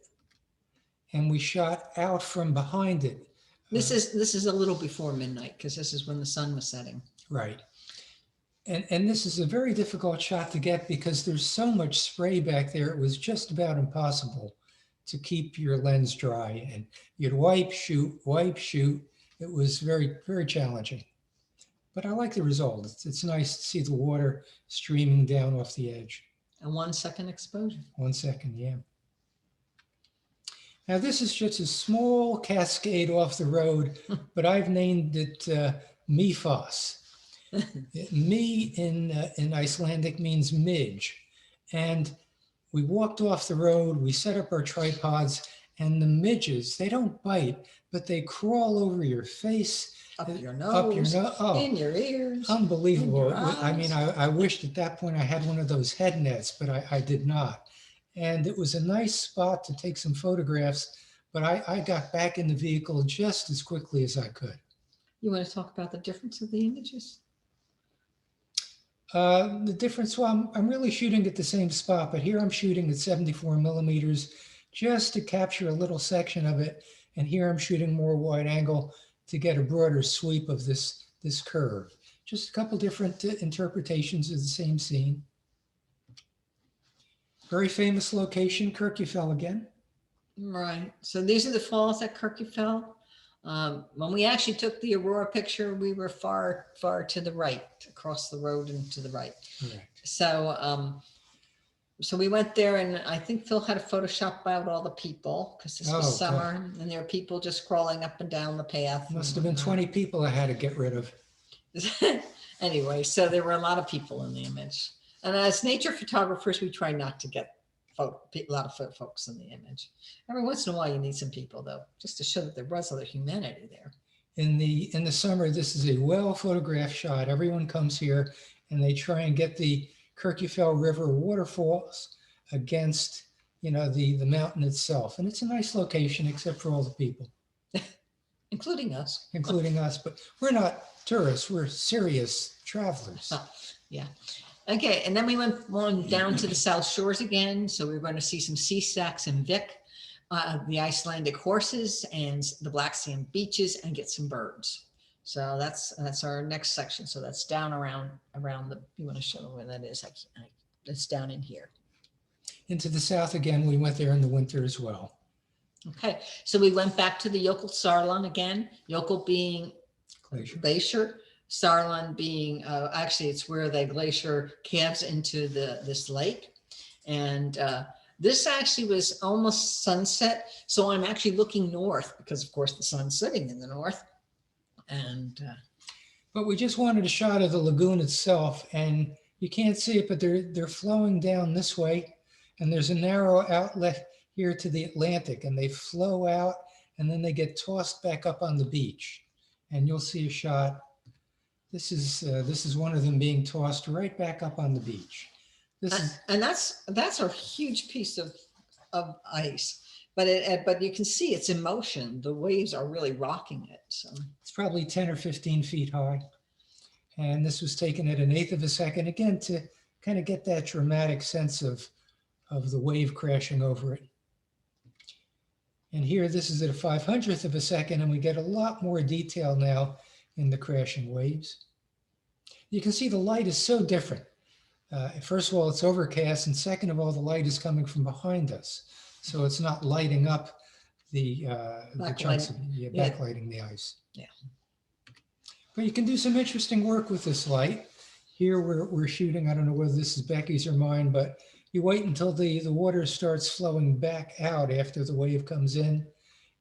and we shot out from behind it. This is a little before midnight because this is when the sun was setting. Right. And this is a very difficult shot to get because there's so much spray back there. It was just about impossible to keep your lens dry. And you'd wipe, shoot. It was very, very challenging. But I like the result. It's nice to see the water streaming down off the edge. And 1 second exposure. 1 second, yeah. Now this is just a small cascade off the road, but I've named it Mýfoss. Me in Icelandic means midge. And we walked off the road, we set up our tripods, and the midges, they don't bite, but they crawl over your face. Up your nose, in your ears. Unbelievable. In your eyes. I wished at that point I had one of those head nets, but I did not. And it was a nice spot to take some photographs, but I got back in the vehicle just as quickly as I could. You want to talk about the difference of the images? The difference, well, I'm really shooting at the same spot, but here I'm shooting at 74 millimeters just to capture a little section of it. And here I'm shooting more wide angle to get a broader sweep of this curve. Just a couple different interpretations of the same scene. Very famous location, Kirkufell again. Right. So these are the falls at Kirkufell. When we actually took the Aurora picture, we were far, far to the right, across the road and to the right. Correct. So, so we went there, and I think Phil had to Photoshop out all the people because this was summer, and there are people just crawling up and down the path. Must have been 20 people I had to get rid of. Anyway, so there were a lot of people in the image. And as nature photographers, we try not to get a lot of folks in the image. Every once in a while, you need some people, though, just to show that there was other humanity there. In the summer, this is a well photographed shot. Everyone comes here and they try and get the Kirkufell River waterfalls against, the mountain itself. And it's a nice location, except for all the people. Including us. Including us, but we're not tourists, we're serious travelers. Oh, yeah. Okay, and then we went on down to the South Shores again. So we were going to see some sea stacks in Witt, the Icelandic horses and the black sand beaches, and get some birds. So that's our next section. So that's down around the, you want to show where that is? It's down in here. Into the south again, we went there in the winter as well. Okay, so we went back to the Jökull Sarlan again, Jökull being glacier, Sarlan being, actually it's where the glacier calves into this lake. And this actually was almost sunset. So I'm actually looking north because of course the sun's setting in the north. And but we just wanted a shot of the lagoon itself, and you can't see it, but they're flowing down this way. And there's a narrow outlet here to the Atlantic, and they flow out and then they get tossed back up on the beach. And you'll see a shot. This is one of them being tossed right back up on the beach. And that's a huge piece of ice, but you can see it's in motion. The waves are really rocking it. So it's probably 10 or 15 feet high. And this was taken at 1/8 of a second, again, to kind of get that dramatic sense of the wave crashing over it. And here, this is at a 500th of a second, and we get a lot more detail now in the crashing waves. You can see the light is so different. First of all, it's overcast, and second of all, the light is coming from behind us. So it's not lighting up the chunks of backlighting the ice. Yeah. But you can do some interesting work with this light. Here we're shooting, I don't know whether this is Becky's or mine, but you wait until the water starts flowing back out after the wave comes in,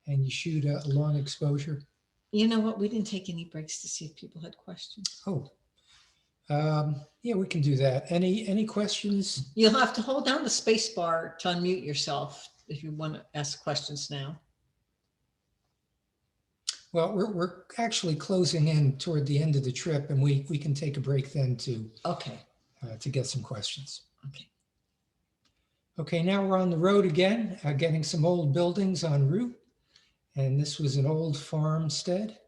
and you shoot a long exposure. You know what? We didn't take any breaks to see if people had questions. Oh, yeah, we can do that. Any questions? You'll have to hold down the space bar to unmute yourself if you want to ask questions now. Well, we're actually closing in toward the end of the trip, and we can take a break then to get some questions. Okay. Okay, now we're on the road again, getting some old buildings en route. And this was an old farmstead.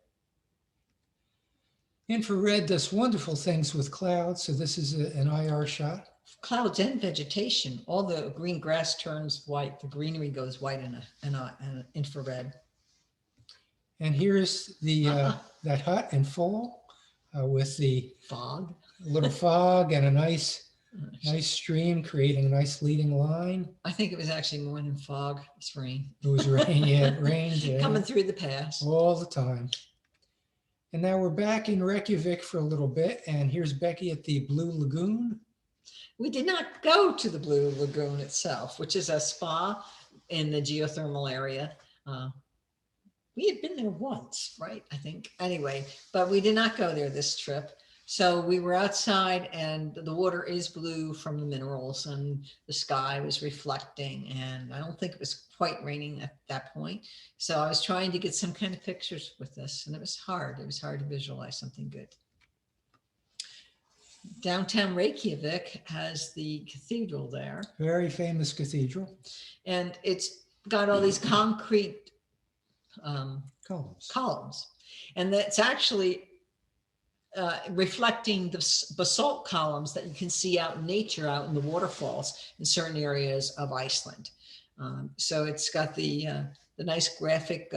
Infrared does wonderful things with clouds. So this is an IR shot. Clouds and vegetation. All the green grass turns white. The greenery goes white in an infrared. And here's the that hut in fall with the fog, little fog, and a nice stream creating a nice leading line. I think it was actually more than fog. It's rain. It was rain, yeah, it rained. Yeah. Coming through the pass. All the time. And now we're back in Reykjavik for a little bit. And here's Becky at the Blue Lagoon. We did not go to the Blue Lagoon itself, which is a spa in the geothermal area. We had been there once, right? I think. Anyway, but we did not go there this trip. So we were outside, and the water is blue from the minerals, and the sky was reflecting, and I don't think it was quite raining at that point. So I was trying to get some kind of pictures with this, and it was hard. It was hard to visualize something good. Downtown Reykjavik has the cathedral there. Very famous cathedral. And it's got all these concrete columns. And that's actually reflecting the basalt columns that you can see out in nature, out in the waterfalls in certain areas of Iceland. So it's got the nice graphic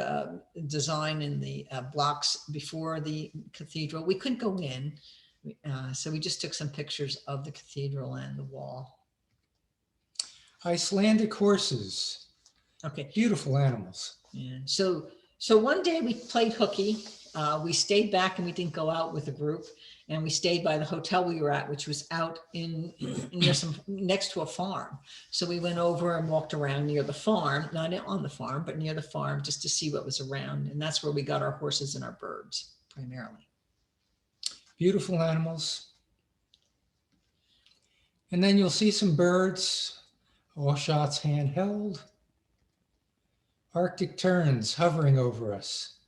design in the blocks before the cathedral. We couldn't go in, so we just took some pictures of the cathedral and the wall. Icelandic horses, Okay. beautiful animals. Yeah. So one day we played hooky. We stayed back and we didn't go out with a group, and we stayed by the hotel we were at, which was out in near next to a farm. So we went over and walked around near the farm, not on the farm, but near the farm, just to see what was around. And that's where we got our horses and our birds primarily. Beautiful animals. And then you'll see some birds, all shots handheld. Arctic terns hovering over us.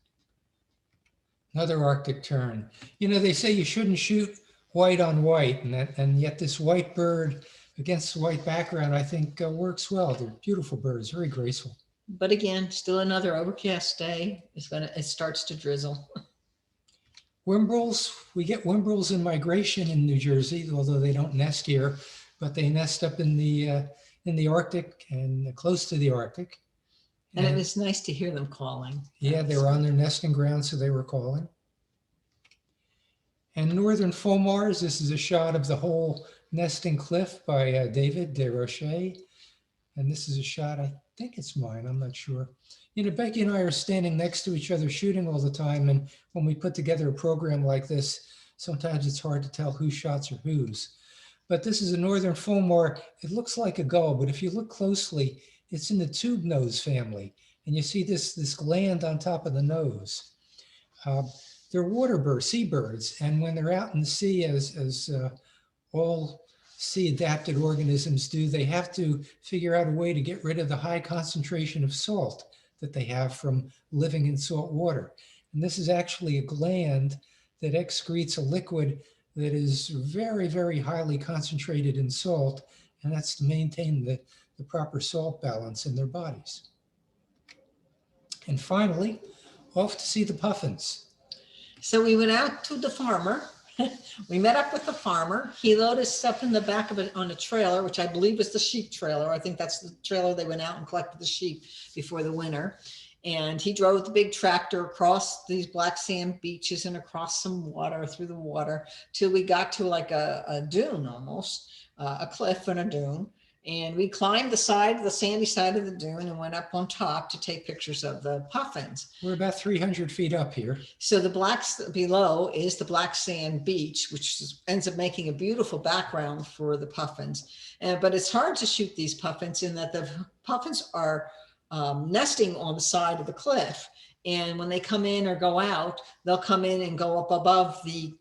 Another Arctic tern. You know, they say you shouldn't shoot white on white, and yet this white bird against the white background, I think works well. They're beautiful birds, very graceful. But again, still another overcast day. It starts to drizzle. Whimbrels, we get whimbrels in migration in New Jersey, although they don't nest here, but they nest up in the Arctic and close to the Arctic. And it was nice to hear them calling. Yeah, they were on their nesting ground, so they were calling. And northern fulmars, this is a shot of the whole nesting cliff by David Desrochers. And this is a shot, I think it's mine, I'm not sure. You know, Becky and I are standing next to each other shooting all the time. And when we put together a program like this, sometimes it's hard to tell whose shots are whose. But this is a northern fulmar. It looks like a gull, but if you look closely, it's in the tube nose family. And you see this gland on top of the nose. They're water birds, seabirds. And when they're out in the sea, as all sea adapted organisms do, they have to figure out a way to get rid of the high concentration of salt that they have from living in salt water. And this is actually a gland that excretes a liquid that is very, very highly concentrated in salt. And that's to maintain the proper salt balance in their bodies. And finally, off to see the puffins. So we went out to the farmer. We met up with the farmer. He loaded us up in the back of it on a trailer, which I believe was the sheep trailer. I think that's the trailer they went out and collected the sheep before the winter. And he drove the big tractor across these black sand beaches and across some water, through the water, till we got to like a dune almost, a cliff and a dune. And we climbed the sandy side of the dune and went up on top to take pictures of the puffins. We're about 300 feet up here. So the blacks below is the black sand beach, which ends up making a beautiful background for the puffins. But it's hard to shoot these puffins in that the puffins are nesting on the side of the cliff. And when they come in or go out, they'll come in and go up above the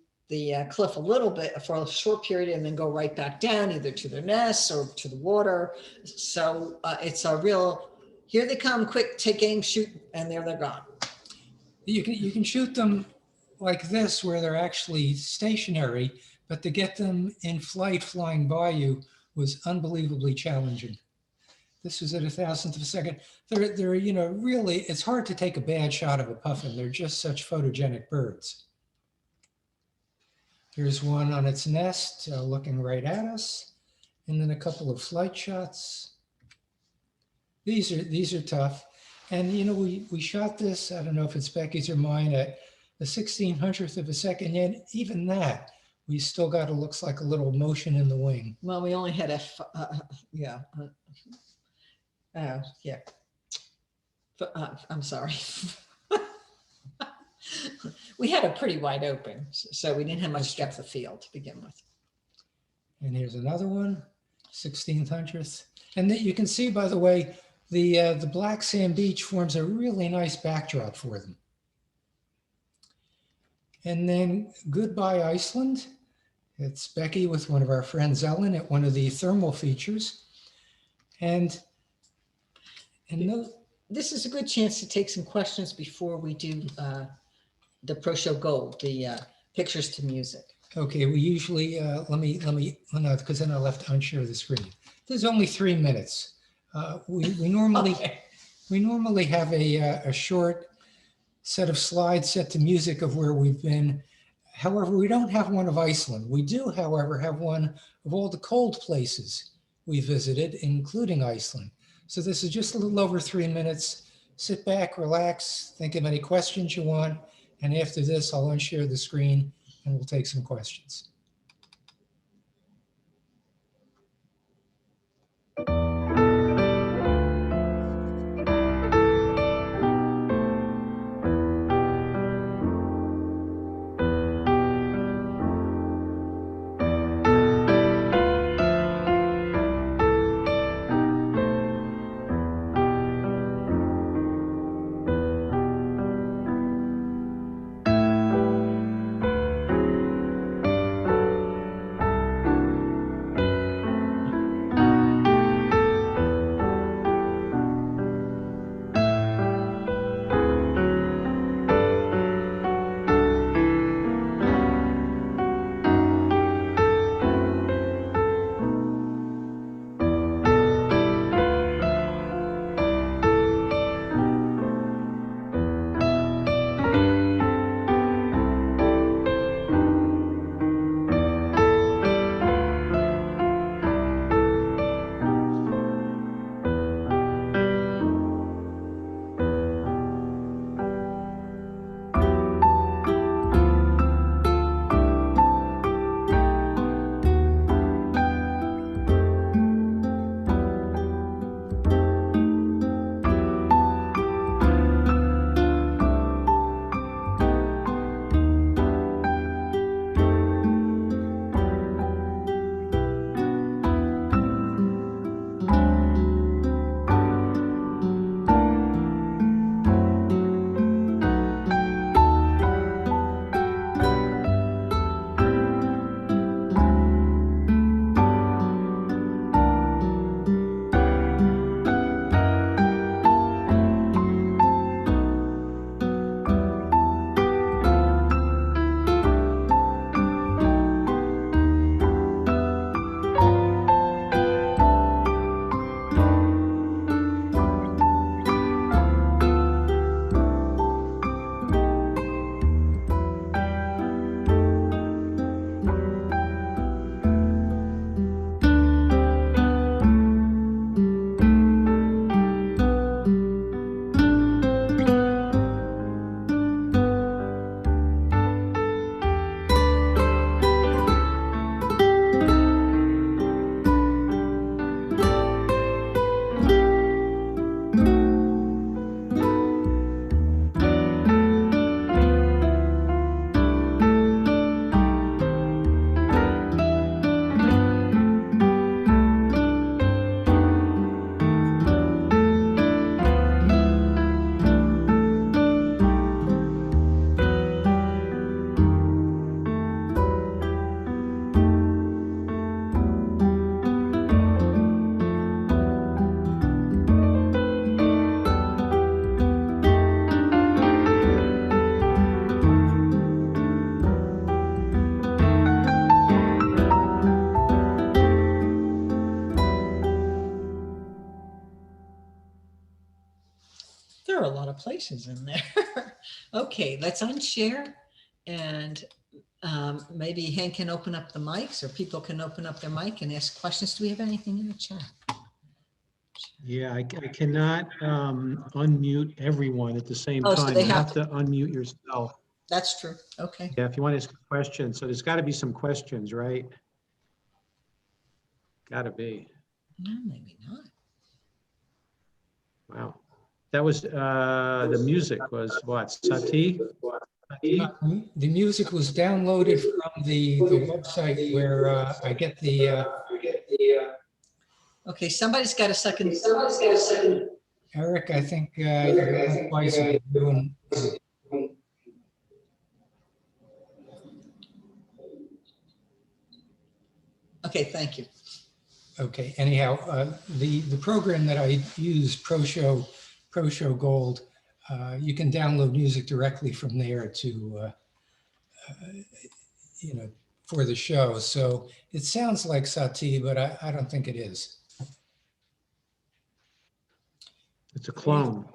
cliff a little bit for a short period and then go right back down either to their nests or to the water. So it's a real, here they come, quick, take aim, shoot, and there they're gone. You can shoot them like this where they're actually stationary, but to get them in flight flying by you was unbelievably challenging. This was at 1,000th of a second. They're you know, really, it's hard to take a bad shot of a puffin. They're just such photogenic birds. Here's one on its nest looking right at us. And then a couple of flight shots. These are tough. And you know, we shot this, I don't know if it's Becky's or mine, at the 1/1600th of a second, yet even that, we still got, it looks like a little motion in the wing. Well, we only had I'm sorry. We had a pretty wide open, so we didn't have much depth of field to begin with. And here's another one, 1/1600th. And that you can see, by the way, the black sand beach forms a really nice backdrop for them. And then goodbye, Iceland. It's Becky with one of our friends, Ellen, at one of the thermal features. And this is a good chance to take some questions before we do the Pro Show Gold, the pictures to music. Okay, we usually, let me, no, because then I'll have to unshare the screen. There's only 3 minutes. We normally have a short set of slides set to music of where we've been. However, we don't have one of Iceland. We do, however, have one of all the cold places we visited, including Iceland. So this is just a little over 3 minutes. Sit back, relax, think of any questions you want. And after this, I'll unshare the screen and we'll take some questions. There are a lot of places in there. Okay, let's unshare and maybe Hank can open up the mics or people can open up their mic and ask questions. Do we have anything in the chat? Yeah, I cannot unmute everyone at the same Oh, so time. they You have have to unmute yourself. That's true. Okay. Yeah, if you want to ask a question. So there's got to be some questions, right? Got to be. No, maybe not. Wow. That was, the music was what, Sati? Sati? The music was downloaded from the website where I get the, Okay, somebody's got a second. Eric, I think you're twice doing. Okay, thank you. Okay, anyhow, the program that I use, ProShow Gold, you can download music directly from there to, for the show. So it sounds like Sati, but I don't think it is. It's a clone.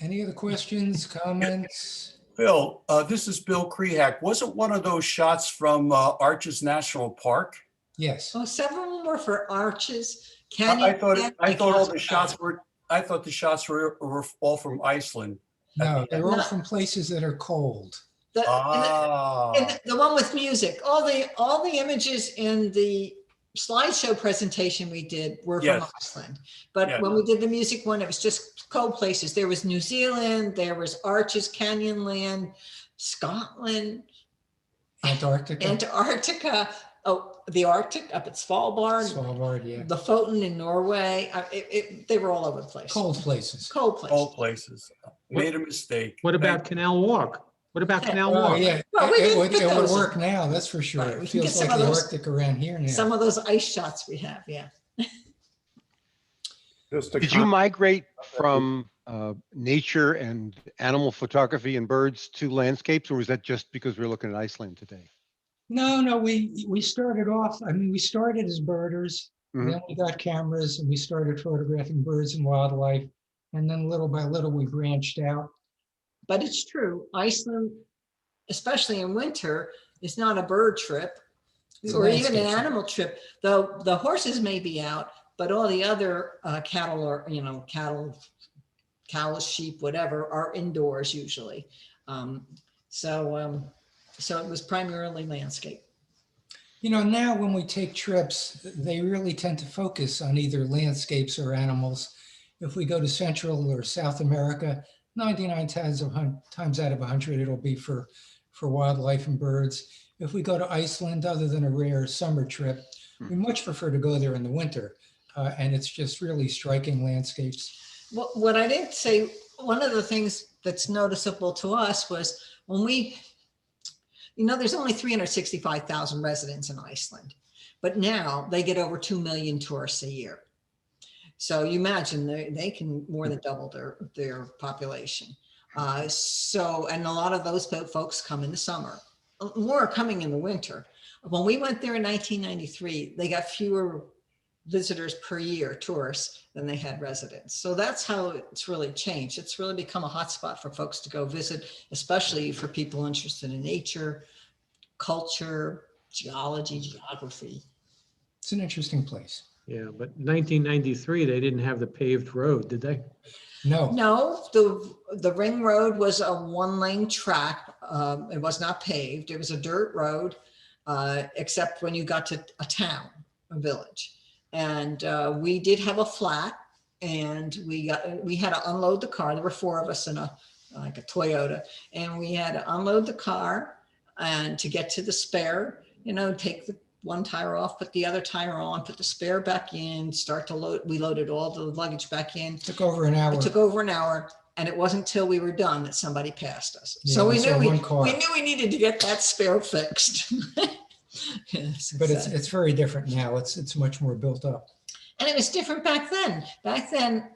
Any other questions, comments? Bill, this is Bill Crehack. Wasn't one of those shots from Arches National Park? Yes. Oh, several of them were for Arches, I Canyon. thought all the shots were, I thought the shots were all from Iceland. No, they're all No. from places that are cold. The, Ah, and the one with music, all the images in the slideshow presentation we did were from Yes. Iceland. But Yes. when we did the music one, it was just cold places. There was New Zealand, there was Arches, Canyonland, Scotland, Antarctica, oh, the Arctic up at Svalbard, Svalbard, yeah. the Foten in Norway. They were all over the place. Cold places. Cold places. all places. Made a mistake. What about Thank- Canal Walk? What about Canal Oh, Walk? yeah, Well, we it didn't would, put it would those in. work now, that's for sure. Right, we It can get feels some like of the those- Arctic around here now. Some of those ice shots we have, yeah. Just a Did you migrate from nature and animal photography and birds to landscapes, or was that just because we're looking at Iceland today? No, we started off, I mean, we started as birders, Mhm. then we got cameras and we started photographing birds and wildlife. And then little by little, we branched out. But it's true, Iceland, especially in winter, is not a bird trip It's a or even an landscape trip. animal trip. Though the horses may be out, but all the other cattle or, cows, sheep, whatever, are indoors usually. So it was primarily landscape. Now when we take trips, they really tend to focus on either landscapes or animals. If we go to Central or South America, 99 times out of 100, it'll be for wildlife and birds. If we go to Iceland, other than a rare summer trip, we much prefer to go there in the winter. And it's just really striking landscapes. Well, what I didn't say, one of the things that's noticeable to us was when there's only 365,000 residents in Iceland, but now they get over 2 million tourists a year. So you imagine they can more than double their population. And a lot of those folks come in the summer. More are coming in the winter. When we went there in 1993, they got fewer visitors per year, tourists, than they had residents. So that's how it's really changed. It's really become a hotspot for folks to go visit, especially for people interested in nature, culture, geography. It's an interesting place. Yeah, but 1993, they didn't have the paved road, did they? No, No, the ring road was a 1-lane track. It was not paved. It was a dirt road, except when you got to a town, a village. And we did have a flat, and we had to unload the car. There were 4 of us in a Toyota, and we had to unload the car and to get to the spare, take the one tire off, put the other tire on, put the spare back in, start to load. We loaded all the luggage back in. it took over an hour. It took over an hour, and it wasn't till we were done that somebody passed us. Yeah, So we saw one car. we knew we needed to get that spare fixed. But it's very different now. It's much more built up. And it was different back then. Back then,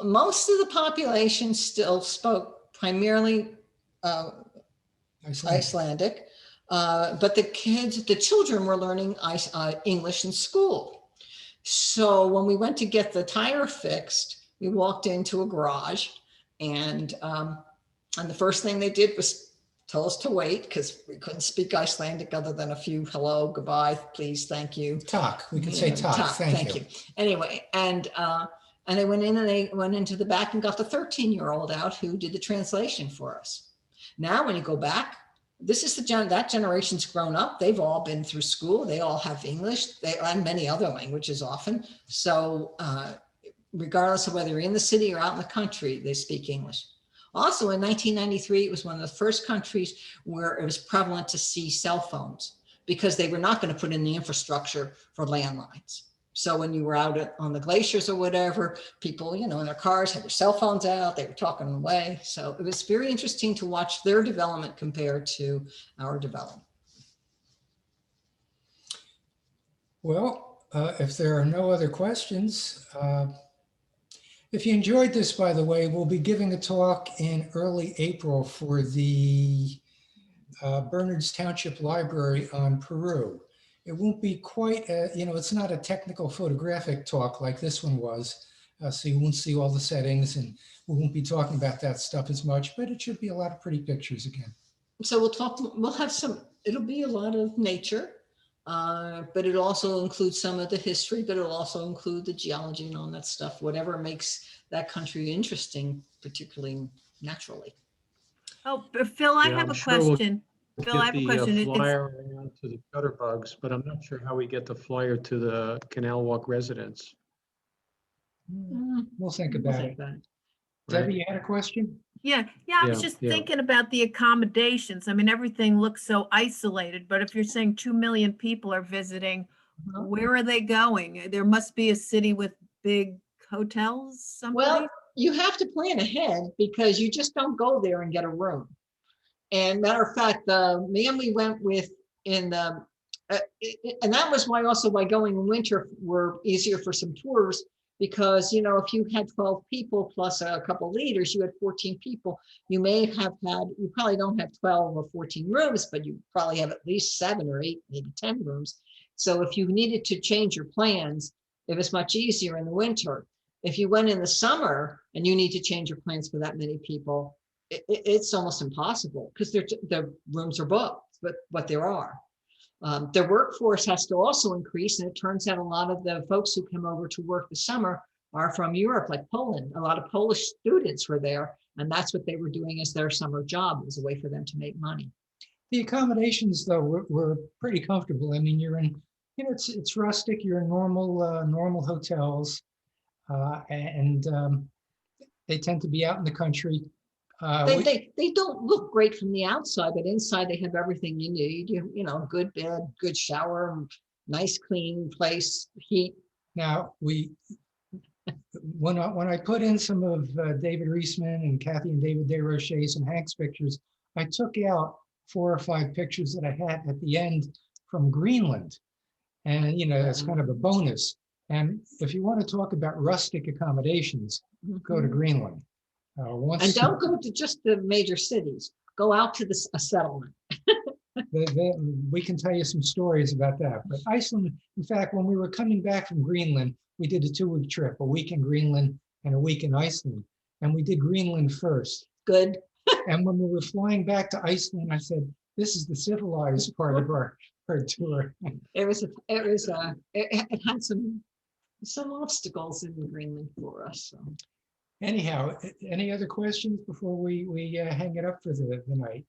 most of the population still spoke primarily Icelandic, but the children were learning English in school. So when we went to get the tire fixed, we walked into a garage, and the first thing they did was tell us to wait, because we couldn't speak Icelandic other than a few hello, goodbye, please, thank you. Talk. We could say talk. Thank you. Anyway, and they went in, and they went into the back and got the 13-year-old out who did the translation for us. Now, when you go back, this is that generation's grown up. They've all been through school. They all have English, and many other languages often. So regardless of whether you're in the city or out in the country, they speak English. Also, in 1993, it was one of the first countries where it was prevalent to see cell phones, because they were not going to put in the infrastructure for landlines. So when you were out on the glaciers or whatever, people, in their cars had their cell phones out, they were talking away. So it was very interesting to watch their development compared to our development. Well, if there are no other questions, if you enjoyed this, by the way, we'll be giving a talk in early April for the Bernards Township Library on Peru. It won't be quite, it's not a technical photographic talk like this one was. So you won't see all the settings, and we won't be talking about that stuff as much, but it should be a lot of pretty pictures again. So we'll have some, it'll be a lot of nature, but it'll also include some of the history, but it'll also include the geology and all that stuff, whatever makes that country interesting, particularly naturally. Oh, but Phil, I Yeah, have I'm a sure we'll question. Phil, I Get have a the question. flyer around to the Shutterbugs, but I'm not sure how we get the flyer to the Canal Walk residents. We'll think We'll about think it. about it. Debbie, you had a question? Yeah, I was Yeah, just yeah. thinking about the accommodations. I mean, everything looks so isolated, but if you're saying 2 million people are visiting, Uh-huh. where are they going? There must be a city with big hotels someplace. Well, you have to plan ahead because you just don't go there and get a room. And matter of fact, the man we went with in the, and that was why also why going in winter were easier for some tours, because, you know, if you had 12 people plus a couple leaders, you had 14 people. You may have had, you probably don't have 12 or 14 rooms, but you probably have at least 7 or 8, maybe 10 rooms. So if you needed to change your plans, it was much easier in the winter. If you went in the summer and you need to change your plans for that many people, it's almost impossible because the rooms are booked, but what there are. Their workforce has to also increase, and it turns out a lot of the folks who come over to work this summer are from Europe, like Poland. A lot of Polish students were there, and that's what they were doing as their summer job. It was a way for them to make money. The accommodations, though, were pretty comfortable. I mean, you're in, you know, it's rustic. You're in normal hotels, and they tend to be out in the country. They don't look great from the outside, but inside they have everything you need. You know, good bed, good shower, nice clean place, heat. Now when I put in some of David Reisman and Kathy and David Desrochers and Hank's pictures, I took out 4 or 5 pictures that I had at the end from Greenland, and you know that's kind of a bonus. And if you want to talk about rustic accommodations, go to Greenland. And don't go to just the major cities. Go out to a settlement. We can tell you some stories about that. But Iceland, in fact, when we were coming back from Greenland, we did a 2-week trip, a week in Greenland and a week in Iceland. And we did Greenland first. Good. And when we were flying back to Iceland, I said, this is the civilized part of our tour. It had some obstacles in Greenland for us. So. Anyhow, any other questions before we hang it up for the night?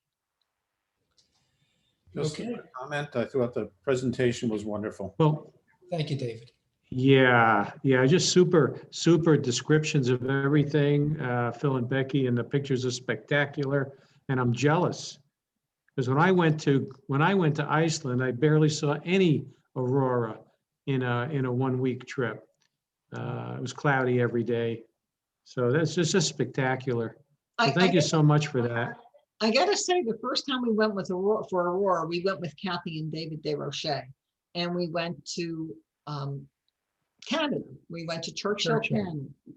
Just Okay. a comment. I thought the presentation was wonderful. Well, Thank you, David. yeah, just super descriptions of everything. Phil and Becky, and the pictures are spectacular, and I'm jealous because when I went to Iceland, I barely saw any aurora in a 1-week trip. It was cloudy every day, so that's just spectacular. So thank you so much for that. I gotta say, the first time we went for Aurora, we went with Kathy and David Desrochers, and we went to Canada. We went to Churchill,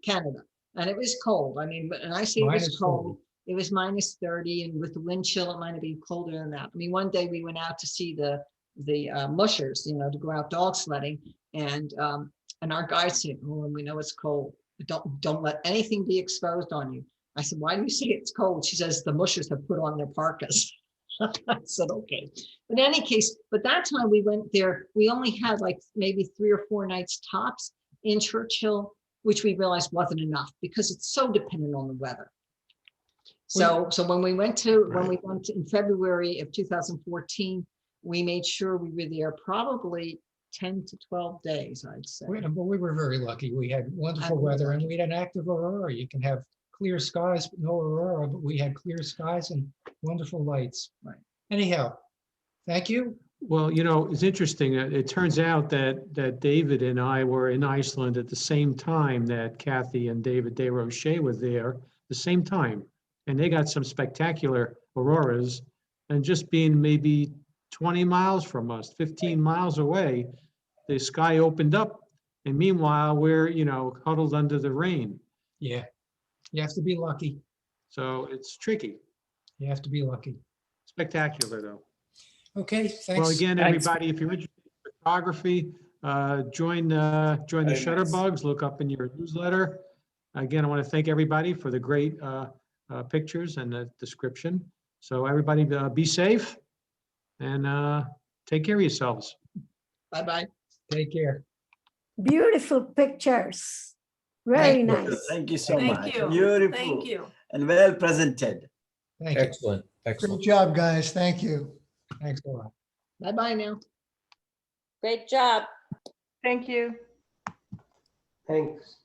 Canada, and it was cold. I mean, and I say it was cold. It was -30, and with the wind chill, it might have been colder than that. I mean, one day we went out to see the mushers, you know, to go out dog sledding, and our guide said, "Oh, we know it's cold. Don't let anything be exposed on you." I said, "Why do you say it's cold?" She says, "The mushers have put on their parkas." I said, "Okay." But in any case, but that time we went there, we only had like maybe 3 or 4 nights tops in Churchill, which we realized wasn't enough because it's so dependent on the weather. So when we went in February of 2014, we made sure we were there probably 10 to 12 days, I'd say. But we were very lucky. We had wonderful weather, and we had an active aurora. You can have clear skies, but no aurora, but we had clear skies and wonderful lights. Right. Anyhow, thank you. Well, you know, it's interesting. It turns out that David and I were in Iceland at the same time that Kathy and David Desrochers were there, the same time. And they got some spectacular auroras. And just being maybe 20 miles from us, 15 miles away, the sky opened up. And meanwhile, we're, you know, huddled under the rain. Yeah, you have to be lucky. So it's tricky. You have to be lucky. Spectacular, though. Okay, thanks. Well, again, everybody, if you're interested in photography, join the Shutterbugs, look up in your newsletter. again, I want to thank everybody for the great pictures and the description. So everybody be safe and take care of yourselves. Bye-bye. Take care. Beautiful pictures. Very nice. Thank you so much. Thank you. Beautiful. Thank you. And well presented. Thank you. Excellent, excellent. Great job, guys. Thank you. Thanks a lot. Bye-bye now. Great job. Thank you. Thanks.